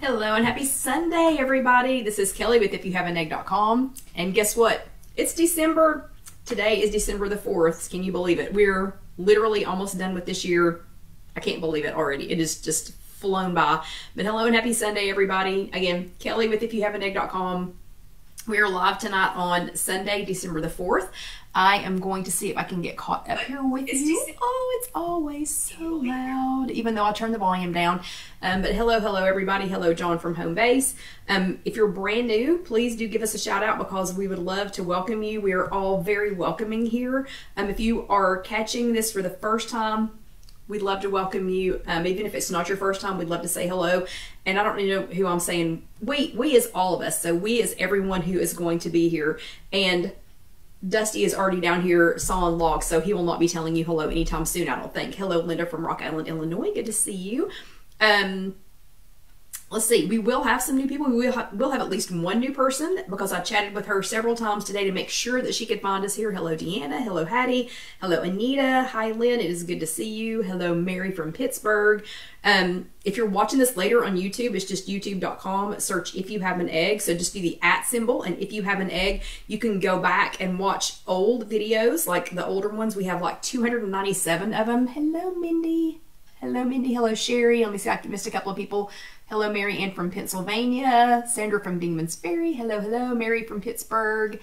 Hello and happy Sunday, everybody. This is Kelly with IfYouHaveAnEgg.com. And guess what? It's December. Today is December the 4th. Can you believe it? We're literally almost done with this year. I can't believe it already. It is just flown by. But hello and happy Sunday, everybody. Again, Kelly with IfYouHaveAnEgg.com. We are live tonight on Sunday, December the 4th. I am going to see if I can get caught up here with you. Oh, it's always so loud, even though I turned the volume down. But hello, everybody. Hello, John from home base. If you're brand new, please do give us a shout out because we would love to welcome you. We are all very welcoming here. If you are catching this for the first time, we'd love to welcome you. Even if it's not your first time, we'd love to say hello. And I don't know who I'm saying. We is all of us. So we is everyone who is going to be here. And Dusty is already down here sawing logs, so he will not be telling you hello anytime soon, I don't think. Hello, Linda from Rock Island, Illinois. Good to see you. Let's see. We will have some new people. We'll have at least one new person because I chatted with her several times today to make sure that she could find us here. Hello, Deanna. Hello, Hattie. Hello, Anita. Hi, Lynn. It is good to see you. Hello, Mary from Pittsburgh. If you're watching this later on YouTube, it's just youtube.com. Search If You Have an Egg. So just do the @ symbol, and If You Have an Egg, you can go back and watch old videos, like the older ones. We have like 297 of them. Hello, Mindy. Hello, Mindy. Hello, Sherry. Let me see. I missed a couple of people. Hello, Mary Ann from Pennsylvania. Sandra from Dingman's Ferry. Hello, hello. Mary from Pittsburgh.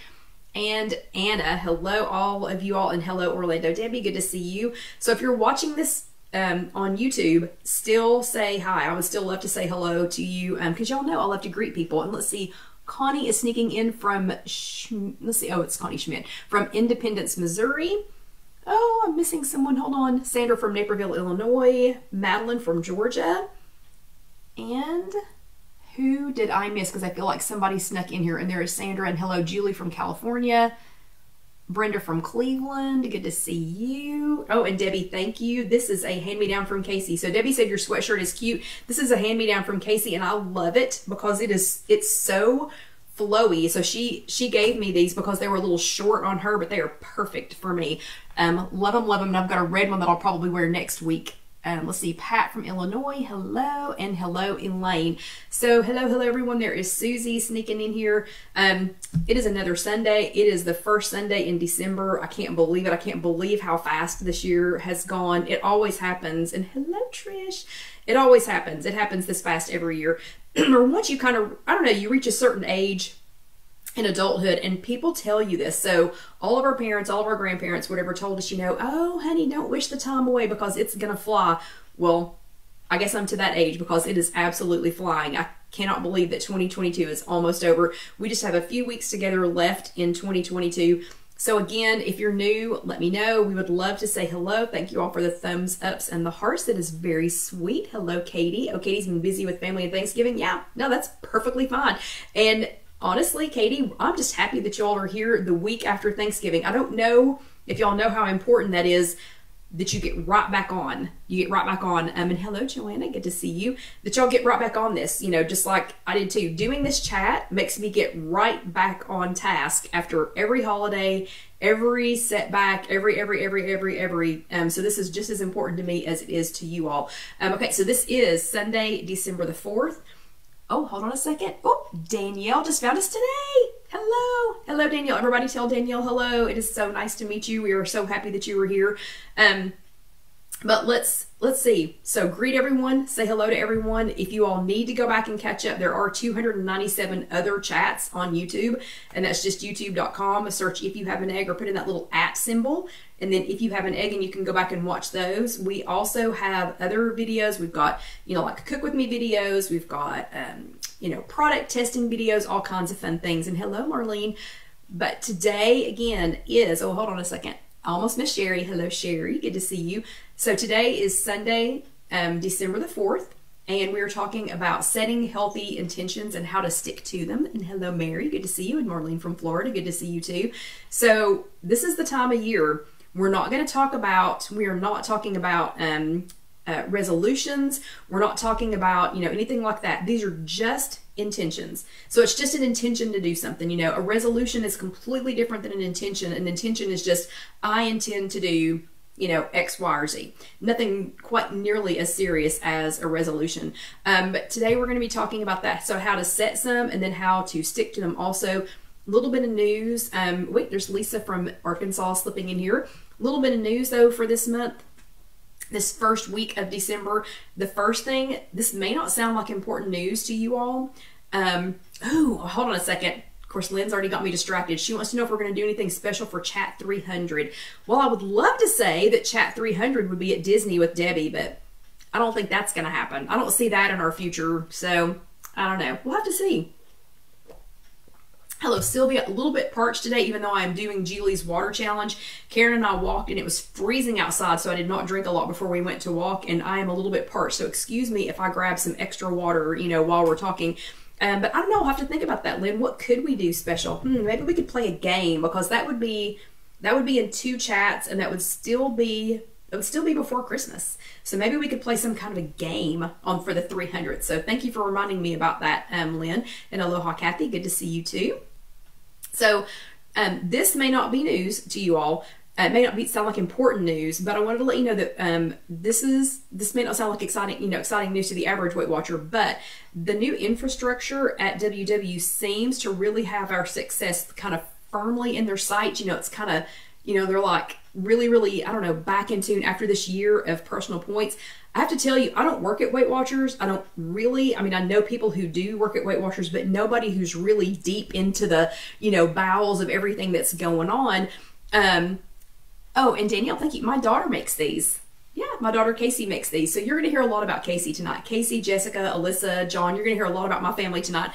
And Anna. Hello, all of you all. And hello, Orlando. Debbie, good to see you. So if you're watching this on YouTube, still say hi. I would still love to say hello to you because y'all know I love to greet people. And let's see. Connie is sneaking in from, let's see. Oh, it's Connie Schmidt from Independence, Missouri. Oh, I'm missing someone. Hold on. Sandra from Naperville, Illinois. Madeline from Georgia. And who did I miss? Because I feel like somebody snuck in here. And there is Sandra. And hello, Julie from California. Brenda from Cleveland. Good to see you. Oh, and Debbie, thank you. This is a hand-me-down from Casey. So Debbie said your sweatshirt is cute. This is a hand-me-down from Casey, and I love it because it's so flowy. So she gave me these because they were a little short on her, but they are perfect for me. Love them, and I've got a red one that I'll probably wear next week. Let's see, Pat from Illinois, hello, and hello, Elaine. So hello, everyone. There is Susie sneaking in here. It is another Sunday. It is the first Sunday in December. I can't believe it. I can't believe how fast this year has gone. It always happens. And hello, Trish. It always happens. It happens this fast every year. Or once you kind of, I don't know, you reach a certain age in adulthood, and people tell you this. So all of our parents, all of our grandparents, whatever, told us, oh, honey, don't wish the time away because it's gonna fly. Well, I guess I'm to that age because it is absolutely flying. I cannot believe that 2022 is almost over. We just have a few weeks together left in 2022. So again, if you're new, let me know. We would love to say hello. Thank you all for the thumbs ups and the hearts. That is very sweet. Hello, Katie. Oh, Katie's been busy with family and Thanksgiving. Yeah, no, that's perfectly fine. And honestly, Katie, I'm just happy that y'all are here the week after Thanksgiving. I don't know if y'all know how important that is, that you get right back on. You get right back on. And hello, Joanna. Good to see you. That y'all get right back on this, just like I did too. Doing this chat makes me get right back on task after every holiday, every setback, every. So this is just as important to me as it is to you all. Okay, so this is Sunday, December the 4th. Oh, hold on a second. Oh, Danielle just found us today. Hello. Hello, Danielle. Everybody tell Danielle hello. It is so nice to meet you. We are so happy that you were here. But let's see. So greet everyone. Say hello to everyone. If you all need to go back and catch up, there are 297 other chats on YouTube. And that's just youtube.com. Search If You Have an Egg or put in that little @ symbol. And then If You Have an Egg, and you can go back and watch those. We also have other videos. We've got, like cook with me videos. We've got, product testing videos, all kinds of fun things. And hello, Marlene. But today, again, is, oh, hold on a second. I almost missed Sherry. Hello, Sherry. Good to see you. So today is Sunday, December the 4th. And we're talking about setting healthy intentions and how to stick to them. And hello, Mary. Good to see you. And Marlene from Florida. Good to see you too. So this is the time of year we are not talking about resolutions. We're not talking about, anything like that. These are just intentions. So it's just an intention to do something. A resolution is completely different than an intention. An intention is just, I intend to do you know, X, Y, or Z. Nothing quite nearly as serious as a resolution. But today we're going to be talking about that. So how to set some and then how to stick to them also. A little bit of news. Wait, there's Lisa from Arkansas slipping in here. A little bit of news though for this month. This first week of December. The first thing, this may not sound like important news to you all. Oh, hold on a second. Of course, Lynn's already got me distracted. She wants to know if we're going to do anything special for Chat 300. Well, I would love to say that Chat 300 would be at Disney with Debbie, but I don't think that's going to happen. I don't see that in our future, so I don't know. We'll have to see. Hello, Sylvia. A little bit parched today, even though I'm doing Julie's water challenge. Karen and I walked, and it was freezing outside, so I did not drink a lot before we went to walk, and I am a little bit parched, so excuse me if I grab some extra water, you know, while we're talking. But I don't know, I'll have to think about that, Lynn. What could we do special? Maybe we could play a game, because that would be in 2 chats, and that would still be before Christmas. So maybe we could play some kind of a game for the 300. So thank you for reminding me about that, Lynn. And aloha, Kathy. Good to see you too. So this may not be news to you all. It may not sound like important news, but I wanted to let you know that this may not sound like exciting news to the average Weight Watcher, but the new infrastructure at WW seems to really have our success kind of firmly in their sights. You know, it's kind of, you know, they're like really, I don't know, back in tune after this year of personal points. I have to tell you, I don't work at Weight Watchers. I don't really, I mean, I know people who do work at Weight Watchers, but nobody who's really deep into the, you know, bowels of everything that's going on. Oh, and Danielle, thank you. My daughter makes these. Yeah, my daughter Casey makes these. So you're going to hear a lot about Casey tonight. Casey, Jessica, Alyssa, John, you're going to hear a lot about my family tonight.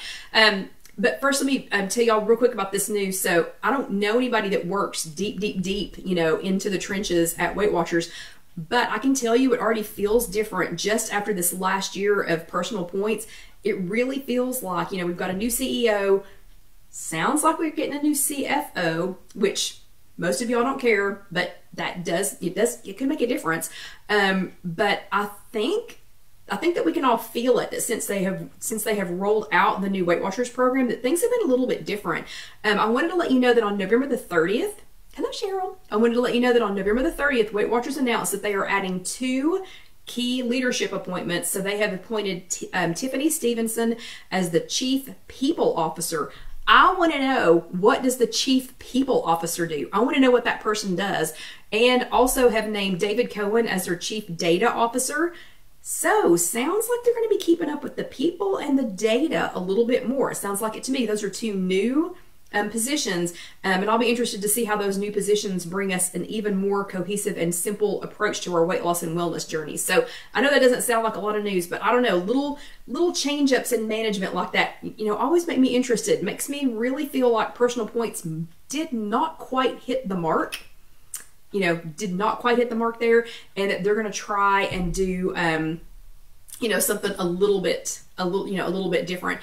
But first, let me tell y'all real quick about this news. So I don't know anybody that works deep, you know, into the trenches at Weight Watchers, but I can tell you it already feels different just after this last year of personal points. It really feels like, you know, we've got a new CEO. Sounds like we're getting a new CFO, which most of y'all don't care, but it could make a difference. But I think that we can all feel it, that since they have rolled out the new Weight Watchers program, that things have been a little bit different. I wanted to let you know that on November the 30th, hello Cheryl, I wanted to let you know that on November the 30th, Weight Watchers announced that they are adding 2 key leadership appointments. So they have appointed Tiffany Stevenson as the Chief People Officer. I want to know, what does the Chief People Officer do? I want to know what that person does. And also have named David Cohen as their Chief Data Officer. So, sounds like they're going to be keeping up with the people and the data a little bit more. It sounds like it to me. Those are 2 new positions, and I'll be interested to see how those new positions bring us an even more cohesive and simple approach to our weight loss and wellness journey. So I know that doesn't sound like a lot of news, but I don't know, little change ups in management like that, you know, always make me interested. Makes me really feel like personal points did not quite hit the mark. You know, did not quite hit the mark there, and that they're going to try and do, you know, something a little bit different.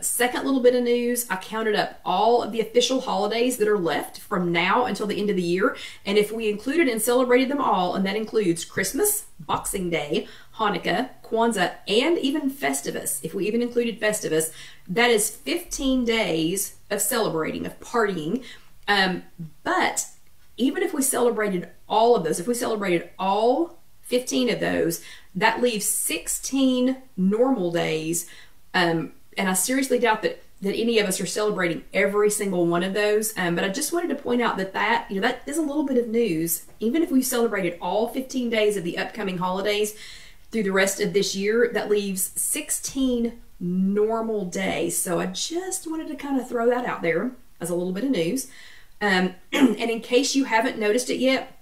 Second little bit of news, I counted up all of the official holidays that are left from now until the end of the year. And if we included and celebrated them all, and that includes Christmas, Boxing Day, Hanukkah, Kwanzaa, and even Festivus, if we even included Festivus, that is 15 days of celebrating, of partying. But even if we celebrated all of those, if we celebrated all 15 of those, that leaves 16 normal days, and I seriously doubt that any of us are celebrating every single one of those, but I just wanted to point out that you know, that is a little bit of news. Even if we celebrated all 15 days of the upcoming holidays through the rest of this year, that leaves 16 normal days. So I just wanted to kind of throw that out there as a little bit of news. And in case you haven't noticed it yet,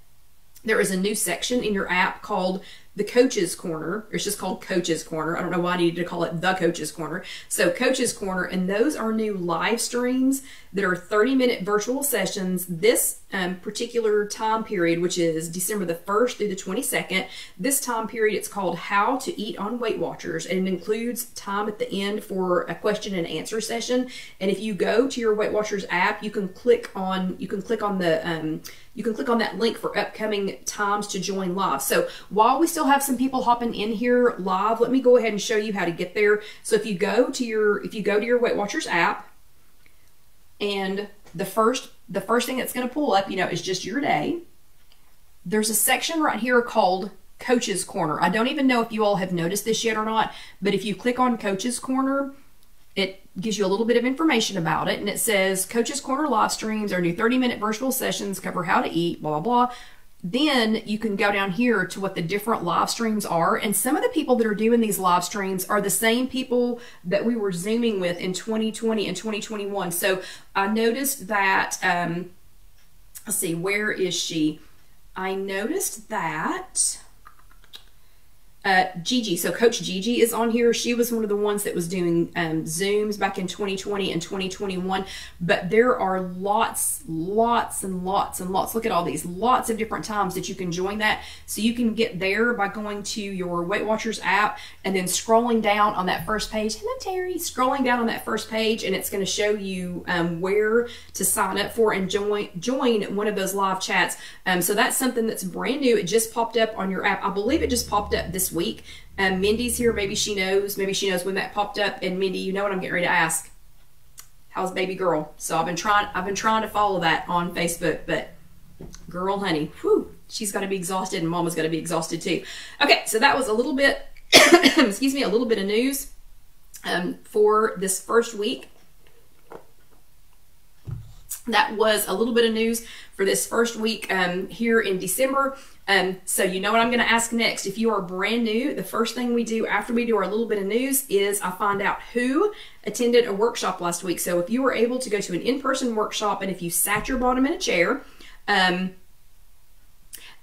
there is a new section in your app called the Coach's Corner. It's just called Coach's Corner. I don't know why I needed to call it the Coach's Corner. So Coach's Corner, and those are new live streams that are 30-minute virtual sessions. This particular time period, which is December the 1st through the 22nd, this time period, it's called How to Eat on Weight Watchers, and it includes time at the end for a question and answer session. And if you go to your Weight Watchers app, you can click on that link for upcoming times to join live. So while we still have some people hopping in here live, let me go ahead and show you how to get there. So if you go to your Weight Watchers app, and the first thing that's going to pull up, you know, is just your day. there's a section right here called Coach's Corner. I don't even know if you all have noticed this yet or not, but if you click on Coach's Corner, it gives you a little bit of information about it, and it says Coach's Corner live streams, our new 30-minute virtual sessions cover how to eat, blah, blah, blah. Then you can go down here to what the different live streams are, and some of the people that are doing these live streams are the same people that we were Zooming with in 2020 and 2021. So I noticed that, let's see, where is she? I noticed that Gigi, so Coach Gigi is on here. She was one of the ones that was doing Zooms back in 2020 and 2021, but there are lots and lots. Look at all these, lots of different times that you can join that. So you can get there by going to your Weight Watchers app and then scrolling down on that first page. Hello, Terry. Scrolling down on that first page, and it's going to show you where to sign up for and join one of those live chats. So that's something that's brand new. It just popped up on your app. I believe it just popped up this week. Mindy's here. Maybe she knows when that popped up. And Mindy, you know what I'm getting ready to ask. How's baby girl? So I've been trying to follow that on Facebook, but girl, honey, whew, she's got to be exhausted, and Mama's got to be exhausted too. Okay, so that was a little bit, excuse me, a little bit of news for this first week. That was a little bit of news for this first week here in December. So you know what I'm going to ask next. If you are brand new, the first thing we do after we do our little bit of news is I find out who attended a workshop last week. So if you were able to go to an in-person workshop and if you sat your bottom in a chair,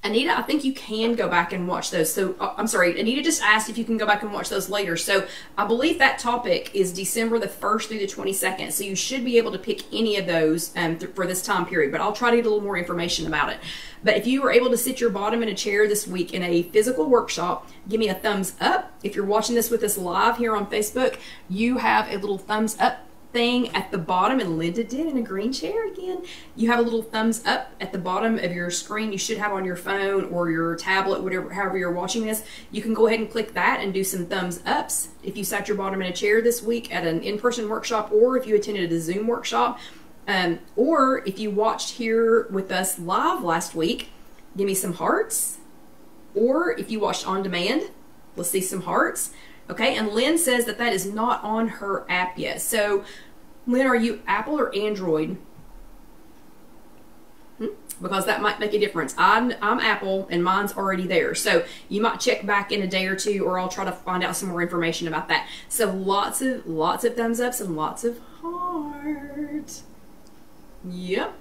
Anita, I think you can go back and watch those. So, I'm sorry, Anita just asked if you can go back and watch those later. So, I believe that topic is December the 1st through the 22nd. So, you should be able to pick any of those for this time period. But I'll try to get a little more information about it. But if you were able to sit your bottom in a chair this week in a physical workshop, give me a thumbs up. If you're watching this with us live here on Facebook, you have a little thumbs up thing at the bottom, and Linda did in a green chair again. You have a little thumbs up at the bottom of your screen. You should have on your phone or your tablet, whatever, however you're watching this. You can go ahead and click that and do some thumbs ups if you sat your bottom in a chair this week at an in-person workshop, or if you attended a Zoom workshop, or if you watched here with us live last week, give me some hearts. Or if you watched on demand, let's see some hearts. Okay, and Lynn says that that is not on her app yet. So, Lynn, are you Apple or Android? Because that might make a difference. I'm Apple, and mine's already there. So, you might check back in a day or two, or I'll try to find out some more information about that. So, lots of thumbs ups and lots of hearts. Yep.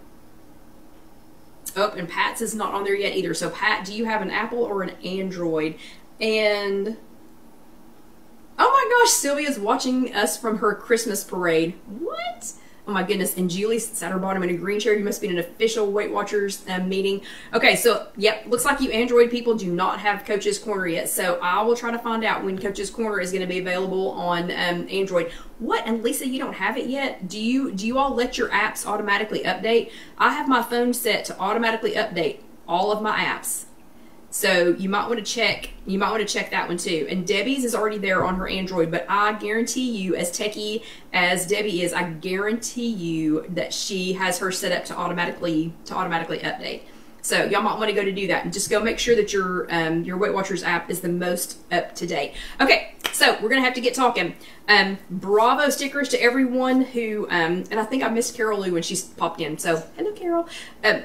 Oh, and Pat's is not on there yet either. So, Pat, do you have an Apple or an Android? And oh my gosh, Sylvia's watching us from her Christmas parade. What? Oh my goodness. And Julie sat her bottom in a green chair. You must be in an official Weight Watchers meeting. Okay, so, yep, looks like you Android people do not have Coach's Corner yet. So I will try to find out when Coach's Corner is going to be available on Android. What? And Lisa, you don't have it yet? Do you all let your apps automatically update? I have my phone set to automatically update all of my apps. So you might want to check that one too. And Debbie's is already there on her Android, but I guarantee you, as techie as Debbie is, I guarantee you that she has her set up to automatically update. So y'all might want to go to do that, and just go make sure that your Weight Watchers app is the most up to date. Okay, so we're gonna have to get talking. Bravo stickers to everyone who, and I think I missed Carol Lou when she's popped in. So hello, Carol.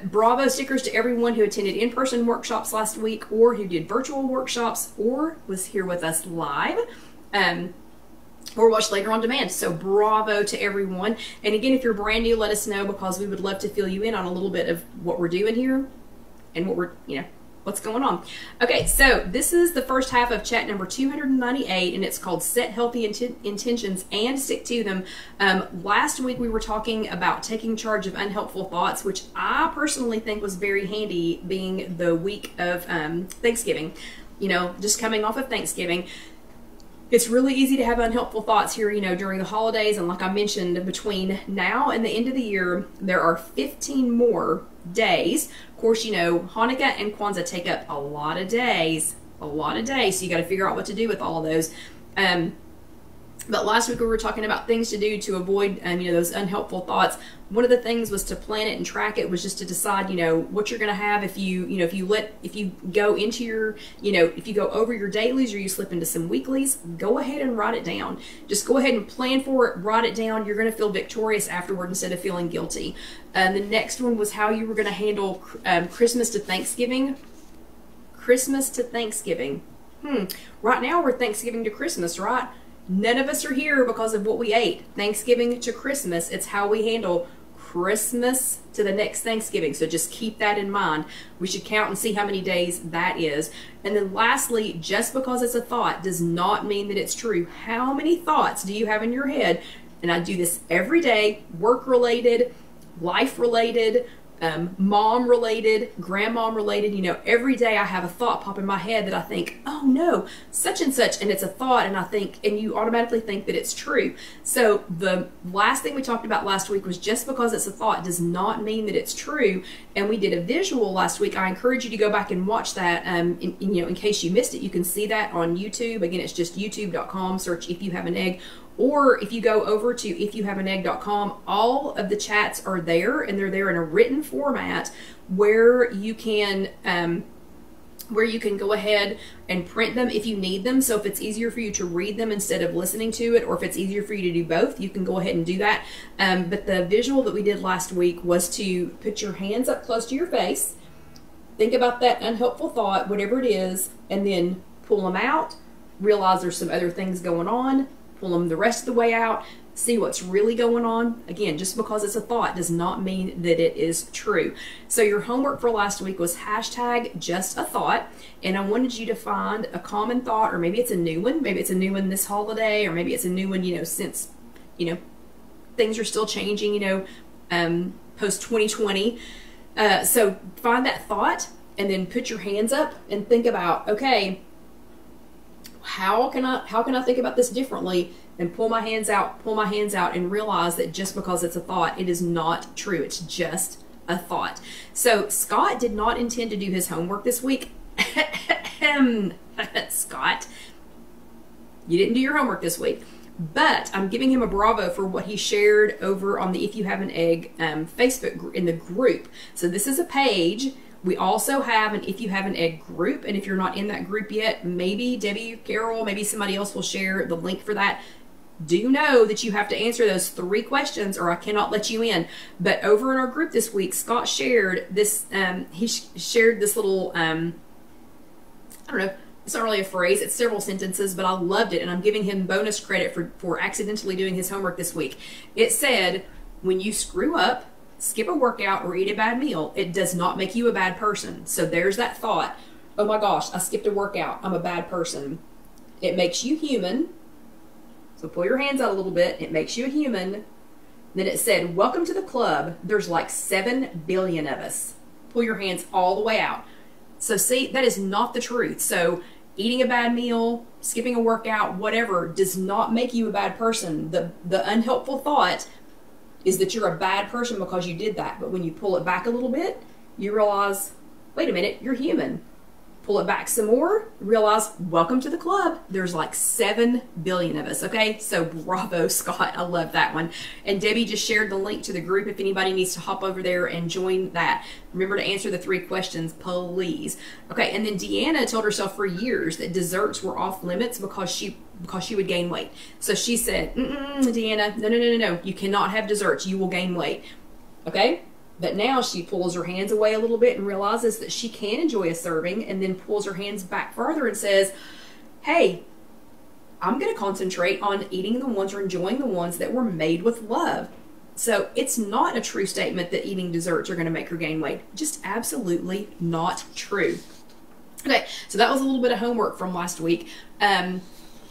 Bravo stickers to everyone who attended in-person workshops last week, or who did virtual workshops, or was here with us live. Or watch later on demand. So bravo to everyone. And again, if you're brand new, let us know, because we would love to fill you in on a little bit of what we're doing here and what we're, what's going on. Okay, so this is the first half of chat number 298, and it's called Set Healthy Intentions and Stick to Them. Last week we were talking about taking charge of unhelpful thoughts, which I personally think was very handy, being the week of Thanksgiving. Just coming off of Thanksgiving. It's really easy to have unhelpful thoughts here, during the holidays. And like I mentioned, between now and the end of the year, there are 15 more days. Of course, Hanukkah and Kwanzaa take up a lot of days. So you got to figure out what to do with all of those. But last week we were talking about things to do to avoid, you know, those unhelpful thoughts. One of the things was to plan it and track it, was just to decide, you know, what you're going to have if you go into your, you know, if you go over your dailies or you slip into some weeklies, go ahead and write it down. Just go ahead and plan for it, write it down. You're going to feel victorious afterward instead of feeling guilty. The next one was how you were going to handle Christmas to Thanksgiving. Christmas to Thanksgiving. Right now we're Thanksgiving to Christmas, right? None of us are here because of what we ate. Thanksgiving to Christmas, it's how we handle Christmas to the next Thanksgiving. So just keep that in mind. We should count and see how many days that is. And then lastly, just because it's a thought does not mean that it's true. How many thoughts do you have in your head? And I do this every day, work-related, life-related, mom-related, grandmom-related. You know, every day I have a thought pop in my head that I think, oh no, such and such, and it's a thought, and I think, and you automatically think that it's true. So the last thing we talked about last week was just because it's a thought does not mean that it's true. And we did a visual last week. I encourage you to go back and watch that. You know, in case you missed it, you can see that on YouTube. Again, it's just youtube.com, search If You Have an Egg. Or if you go over to IfYouHaveAnEgg.com, all of the chats are there, and they're there in a written format where you can go ahead and print them if you need them. So if it's easier for you to read them instead of listening to it, or if it's easier for you to do both, you can go ahead and do that. But the visual that we did last week was to put your hands up close to your face, think about that unhelpful thought, whatever it is, and then pull them out, realize there's some other things going on, pull them the rest of the way out, see what's really going on. Again, just because it's a thought does not mean that it is true. So your homework for last week was hashtag just a thought, and I wanted you to find a common thought, or maybe it's a new one. Maybe it's a new one this holiday, or maybe it's a new one, you know, since, you know, things are still changing, you know, post 2020. So find that thought and then put your hands up and think about, okay, how can I think about this differently, and pull my hands out and realize that just because it's a thought, it is not true. It's just a thought. So Scott did not intend to do his homework this week. Scott, you didn't do your homework this week, but I'm giving him a bravo for what he shared over on the If You Have an Egg Facebook in the group. So this is a page. We also have an If You Have an Egg group, and if you're not in that group yet, maybe Debbie, Carol, maybe somebody else will share the link for that. Do know that you have to answer those 3 questions or I cannot let you in. But over in our group this week, Scott shared this, shared this little, I don't know, it's not really a phrase, it's several sentences, but I loved it, and I'm giving him bonus credit for accidentally doing his homework this week. It said, when you screw up, skip a workout, or eat a bad meal, it does not make you a bad person. So there's that thought. Oh my gosh, I skipped a workout, I'm a bad person. It makes you human. So pull your hands out a little bit. It makes you a human. Then it said, welcome to the club. There's like 7 billion of us. Pull your hands all the way out. So see, that is not the truth. So eating a bad meal, skipping a workout, whatever, does not make you a bad person. The unhelpful thought is that you're a bad person because you did that. But when you pull it back a little bit, you realize, wait a minute, you're human. Pull it back some more, realize, welcome to the club. There's like 7 billion of us, okay? So bravo, Scott. I love that one. And Debbie just shared the link to the group if anybody needs to hop over there and join that. Remember to answer the 3 questions, please. Okay, and then Deanna told herself for years that desserts were off limits because she would gain weight. So she said, Deanna, no. You cannot have desserts. You will gain weight, okay? But now she pulls her hands away a little bit and realizes that she can enjoy a serving, and then pulls her hands back further and says, hey, I'm going to concentrate on eating the ones or enjoying the ones that were made with love. So it's not a true statement that eating desserts are going to make her gain weight. Just absolutely not true. Okay, so that was a little bit of homework from last week.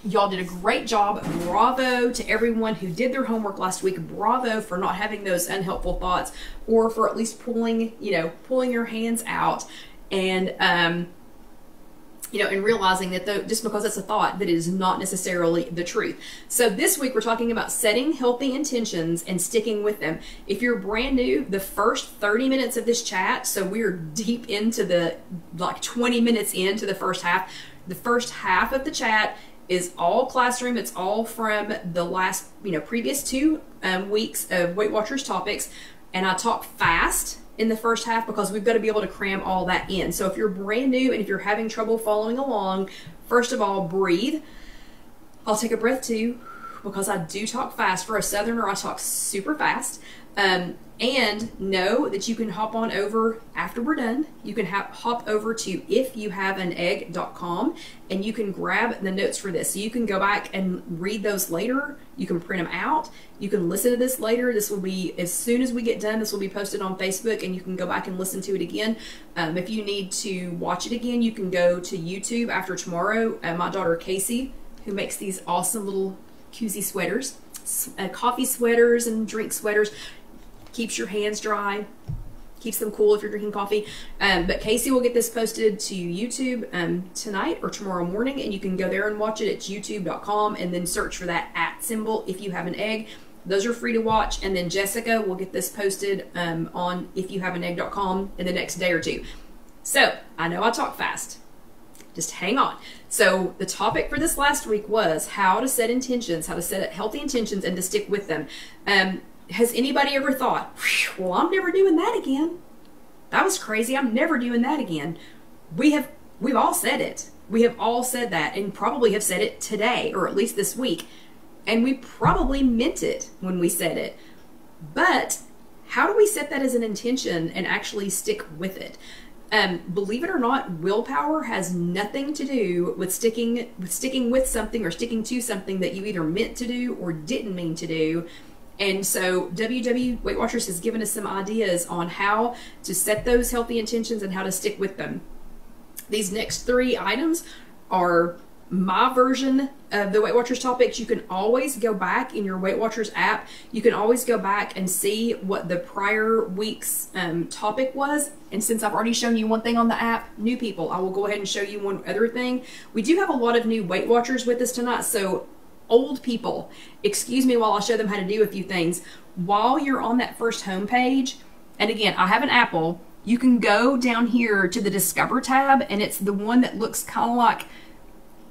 Y'all did a great job. Bravo to everyone who did their homework last week. Bravo for not having those unhelpful thoughts, or for at least pulling your hands out and, and realizing that just because it's a thought, that it is not necessarily the truth. So this week we're talking about setting healthy intentions and sticking with them. If you're brand new, the first 30 minutes of this chat, so we're deep into the, like 20 minutes into the first half. The first half of the chat is all classroom. It's all from the last, previous 2 weeks of Weight Watchers topics. And I talk fast in the first half because we've got to be able to cram all that in. So if you're brand new and if you're having trouble following along, first of all, breathe. I'll take a breath too, because I do talk fast. For a Southerner, I talk super fast. And know that you can hop on over after we're done. You can hop over to IfYouHaveAnEgg.com and you can grab the notes for this. So you can go back and read those later. You can print them out. You can listen to this later. This will be, as soon as we get done, this will be posted on Facebook and you can go back and listen to it again. If you need to watch it again, you can go to YouTube after tomorrow. My daughter Casey, who makes these awesome little koozie sweaters, coffee sweaters and drink sweaters, keeps your hands dry, keeps them cool if you're drinking coffee. But Casey will get this posted to YouTube tonight or tomorrow morning, and you can go there and watch it. It's youtube.com and then search for that @ symbol if you have an egg. Those are free to watch. And then Jessica will get this posted on IfYouHaveAnEgg.com in the next day or 2. So I know I talk fast. Just hang on. So the topic for this last week was how to set intentions, how to set healthy intentions and to stick with them. Has anybody ever thought, well, I'm never doing that again? That was crazy. I'm never doing that again. We've all said it. We have all said that and probably have said it today or at least this week. And we probably meant it when we said it. But how do we set that as an intention and actually stick with it? Believe it or not, willpower has nothing to do with sticking with something or sticking to something that you either meant to do or didn't mean to do. And so WW Weight Watchers has given us some ideas on how to set those healthy intentions and how to stick with them. These next 3 items are my version of the Weight Watchers topics. You can always go back in your Weight Watchers app. You can always go back and see what the prior week's topic was. And since I've already shown you one thing on the app, new people, I will go ahead and show you one other thing. We do have a lot of new Weight Watchers with us tonight. So old people, excuse me while I show them how to do a few things. While you're on that first home page, and again, I have an Apple, you can go down here to the Discover tab, and it's the one that looks kind of like,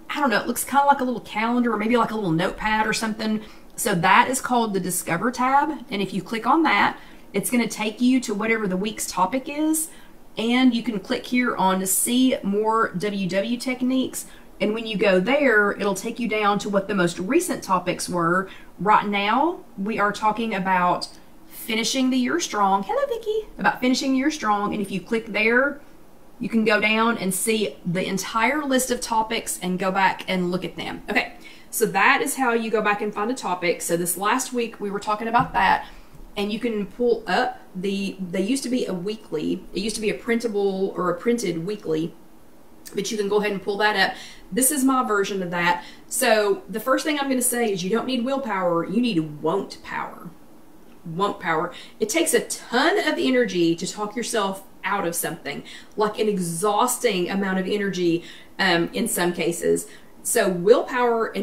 I don't know, it looks kind of like a little calendar or maybe like a little notepad or something. So that is called the Discover tab. And if you click on that, it's going to take you to whatever the week's topic is. And you can click here on See More WW Techniques. And when you go there, it'll take you down to what the most recent topics were. Right now, we are talking about finishing the year strong. Hello, Vicki. About finishing the year strong. And if you click there, you can go down and see the entire list of topics and go back and look at them. Okay, so that is how you go back and find a topic. So this last week, we were talking about that. And you can pull up they used to be a weekly. It used to be a printable or a printed weekly. But you can go ahead and pull that up. This is my version of that. So the first thing I'm going to say is you don't need willpower. You need won't power. Won't power. It takes a ton of energy to talk yourself out of something, like an exhausting amount of energy in some cases. So willpower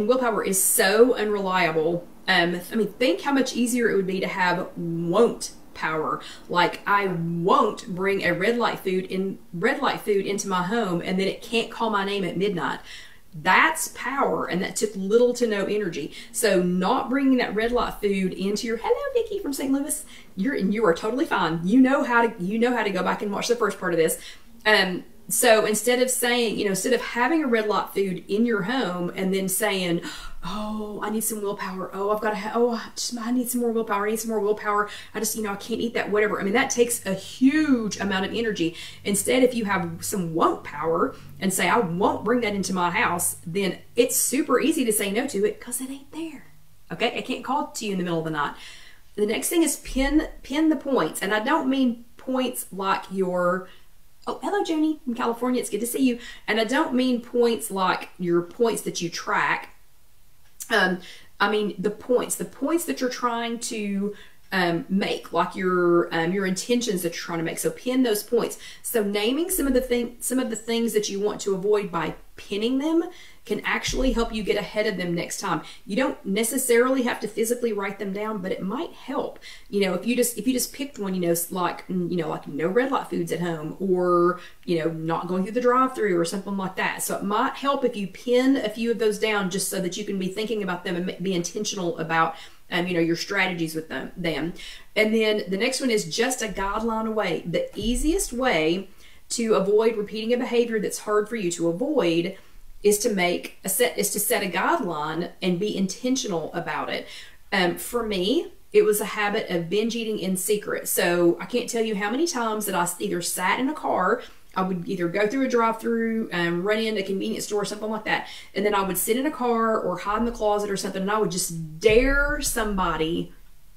is so unreliable. I mean, think how much easier it would be to have won't power. Like, I won't bring a red light food into my home, and then it can't call my name at midnight. That's power, and that took little to no energy. So not bringing that red light food into your, hello Vicki from St. Louis, you are totally fine. You know how to go back and watch the first part of this. So instead of saying, instead of having a red light food in your home and then saying, oh, I need some willpower. Oh, I need some more willpower. I need some more willpower. I just, I can't eat that, whatever. I mean, that takes a huge amount of energy. Instead, if you have some won't power and say, I won't bring that into my house, then it's super easy to say no to it because it ain't there. Okay. I can't call it to you in the middle of the night. The next thing is pin the points. And I don't mean points like your, oh, hello, Joni from California. It's good to see you. And I don't mean points like your points that you track. I mean the points that you're trying to make, like your intentions that you're trying to make. So pin those points. So naming some of the things that you want to avoid by pinning them can actually help you get ahead of them next time. You don't necessarily have to physically write them down, but it might help. You know, if you just picked one, like no red light foods at home, or not going through the drive-through or something like that. So it might help if you pin a few of those down, just so that you can be thinking about them and be intentional about your strategies with them. And then the next one is just a guideline away. The easiest way to avoid repeating a behavior that's hard for you to avoid is to set a guideline and be intentional about it. For me, it was a habit of binge eating in secret. So I can't tell you how many times that I either sat in a car, I would either go through a drive-through, run in a convenience store or something like that, and then I would sit in a car or hide in the closet or something, and I would just dare somebody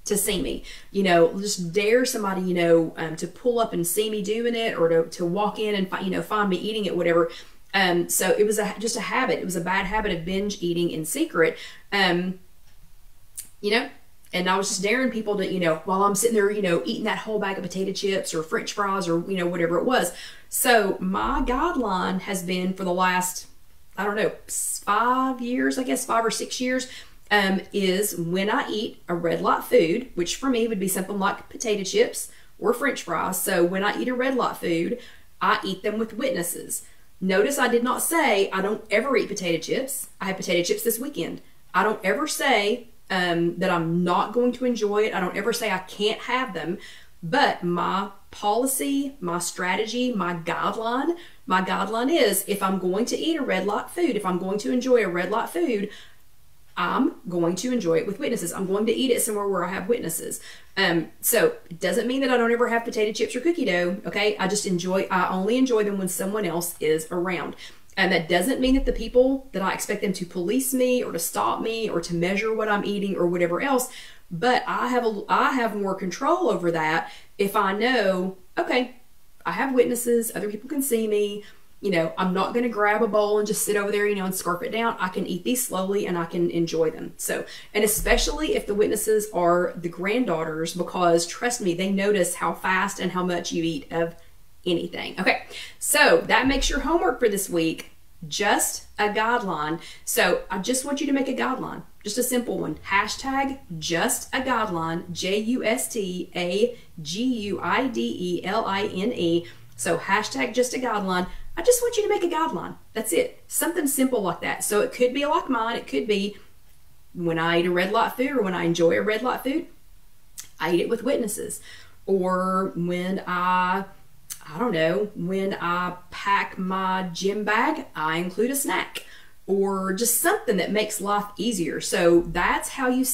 to see me, just dare somebody, to pull up and see me doing it, or to walk in and find me eating it, whatever. So it was just a habit. It was a bad habit of binge eating in secret, and I was just daring people to, while I'm sitting there, eating that whole bag of potato chips or French fries or, whatever it was. So my guideline has been for the last, 5 years, I guess 5 or 6 years, is when I eat a red light food, which for me would be something like potato chips or French fries. So when I eat a red light food, I eat them with witnesses. Notice I did not say I don't ever eat potato chips. I had potato chips this weekend. I don't ever say that I'm not going to enjoy it. I don't ever say I can't have them. But my policy, my strategy, my guideline is, if I'm going to eat a red light food, if I'm going to enjoy a red light food, I'm going to enjoy it with witnesses. I'm going to eat it somewhere where I have witnesses. So it doesn't mean that I don't ever have potato chips or cookie dough, okay? I only enjoy them when someone else is around. And that doesn't mean that the people, that I expect them to police me or to stop me or to measure what I'm eating or whatever else, but I have more control over that if I know, okay, I have witnesses, other people can see me, I'm not going to grab a bowl and just sit over there, and scarf it down. I can eat these slowly and I can enjoy them. So, and especially if the witnesses are the granddaughters, because trust me, they notice how fast and how much you eat of anything. Okay, so that makes your homework for this week just a guideline. So I just want you to make a guideline, just a simple one. Hashtag just a guideline, JUSTAGUIDELINE. So hashtag just a guideline. I just want you to make a guideline. That's it. Something simple like that. So it could be like mine. It could be when I eat a red light food, or when I enjoy a red light food, I eat it with witnesses. Or when when I pack my gym bag, I include a snack, or just something that makes life easier. So that's how you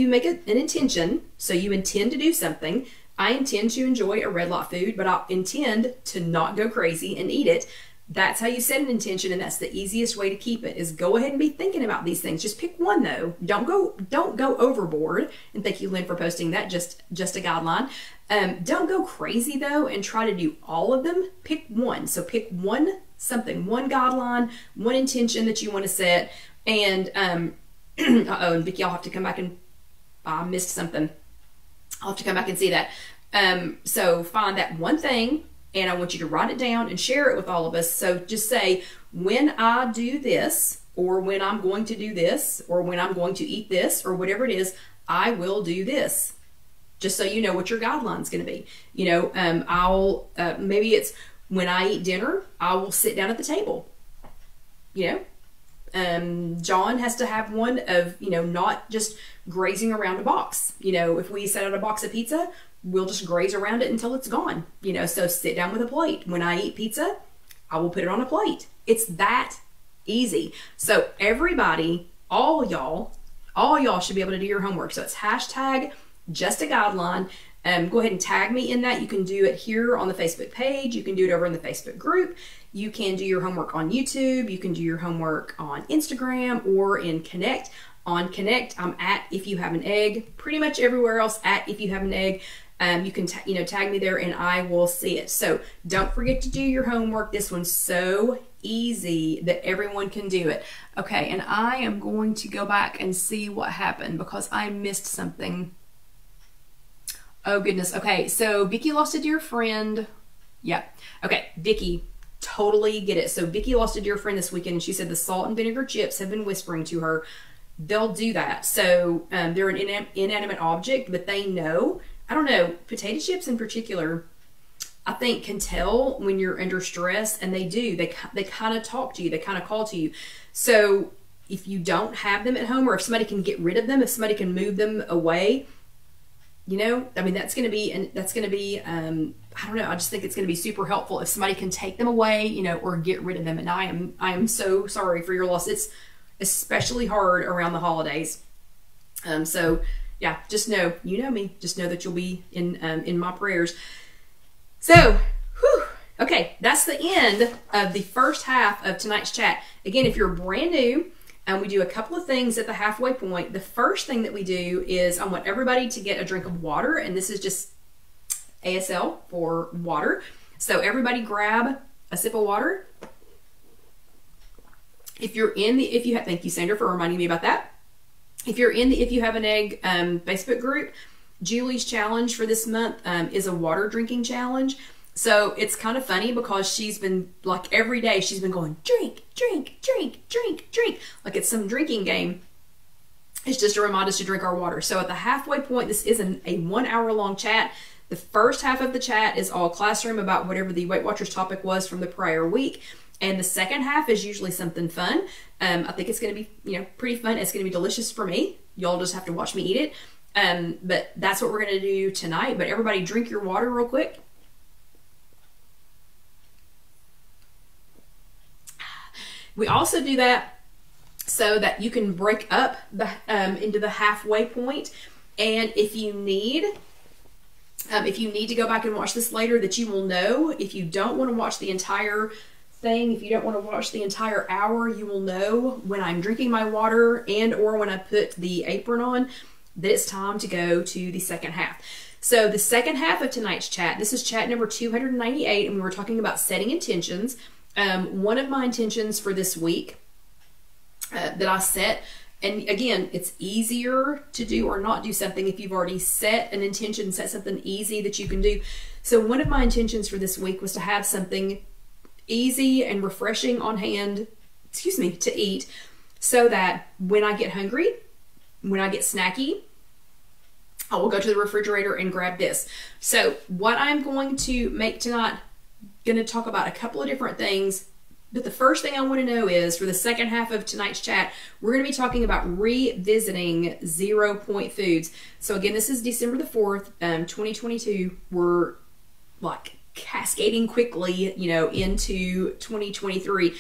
make an intention. So you intend to do something. I intend to enjoy a red light food, but I intend to not go crazy and eat it. That's how you set an intention, and that's the easiest way to keep it, is go ahead and be thinking about these things. Just pick one though. Don't go overboard. And thank you, Lynn, for posting that, just a guideline. Don't go crazy though and try to do all of them. Pick one. So pick one guideline, one intention that you want to set. And and Vicki, I'll have to come back and I missed something. I'll have to come back and see that. So find that one thing, and I want you to write it down and share it with all of us. So just say, when I do this, or when I'm going to do this, or when I'm going to eat this, or whatever it is, I will do this. Just so you know what your guideline's going to be. Maybe it's when I eat dinner, I will sit down at the table. John has to have one of, not just grazing around a box. If we set out a box of pizza, we'll just graze around it until it's gone. So sit down with a plate. When I eat pizza, I will put it on a plate. It's that easy. So everybody, all y'all should be able to do your homework. So it's hashtag just a guideline. Go ahead and tag me in that. You can do it here on the Facebook page. You can do it over in the Facebook group. You can do your homework on YouTube. You can do your homework on Instagram or in Connect. On Connect, I'm at IfYouHaveAnEgg. Pretty much everywhere else at IfYouHaveAnEgg. You can tag me there and I will see it. So don't forget to do your homework. This one's so easy that everyone can do it. Okay, and I am going to go back and see what happened because I missed something. Oh goodness. Okay, so Vicky lost a dear friend. Yeah. Okay, Vicky, totally get it. So Vicky lost a dear friend this weekend, and she said the salt and vinegar chips have been whispering to her. They'll do that. So they're an inanimate object, but they know. I don't know. Potato chips in particular, I think, can tell when you're under stress, and they do. They kind of talk to you. They kind of call to you. So if you don't have them at home, or if somebody can get rid of them, if somebody can move them away, you know, I mean, that's going to be, I don't know, I just think it's going to be super helpful if somebody can take them away, you know, or get rid of them. And I am so sorry for your loss. It's especially hard around the holidays. So yeah, just know, you know me, just know that you'll be in my prayers. So, whew, okay, that's the end of the first half of tonight's chat. Again, if you're brand new, we do a couple of things at the halfway point. The first thing that we do is I want everybody to get a drink of water, and this is just ASL for water. So everybody grab a sip of water. If you're in the thank you, Sandra, for reminding me about that. If you're in the If You Have an Egg Facebook group, Julie's challenge for this month is a water drinking challenge. So it's kind of funny because she's been, like, every day she's been going, drink, drink, drink, drink, drink. Like it's some drinking game. It's just to remind us to drink our water. So at the halfway point, this isn't a 1 hour long chat. The first half of the chat is all classroom about whatever the Weight Watchers topic was from the prior week. And the second half is usually something fun. I think it's going to be, you know, pretty fun. It's going to be delicious for me. Y'all just have to watch me eat it. But that's what we're going to do tonight. But everybody drink your water real quick. We also do that so that you can break up the into the halfway point, and if you need to go back and watch this later, that you will know. If you don't want to watch the entire thing, if you don't want to watch the entire hour, you will know when I'm drinking my water and or when I put the apron on that it's time to go to the second half. So the second half of tonight's chat, this is chat number 298, and we were talking about setting intentions. One of my intentions for this week that I set, and again, it's easier to do or not do something if you've already set an intention, set something easy that you can do. So one of my intentions for this week was to have something easy and refreshing on hand, to eat, so that when I get hungry, when I get snacky, I will go to the refrigerator and grab this. So what I'm going to make tonight, going to talk about a couple of different things, but the first thing I want to know is, for the second half of tonight's chat, we're going to be talking about revisiting 0 point foods. So again, this is December the 4th, 2022. We're like cascading quickly, you know, into 2023.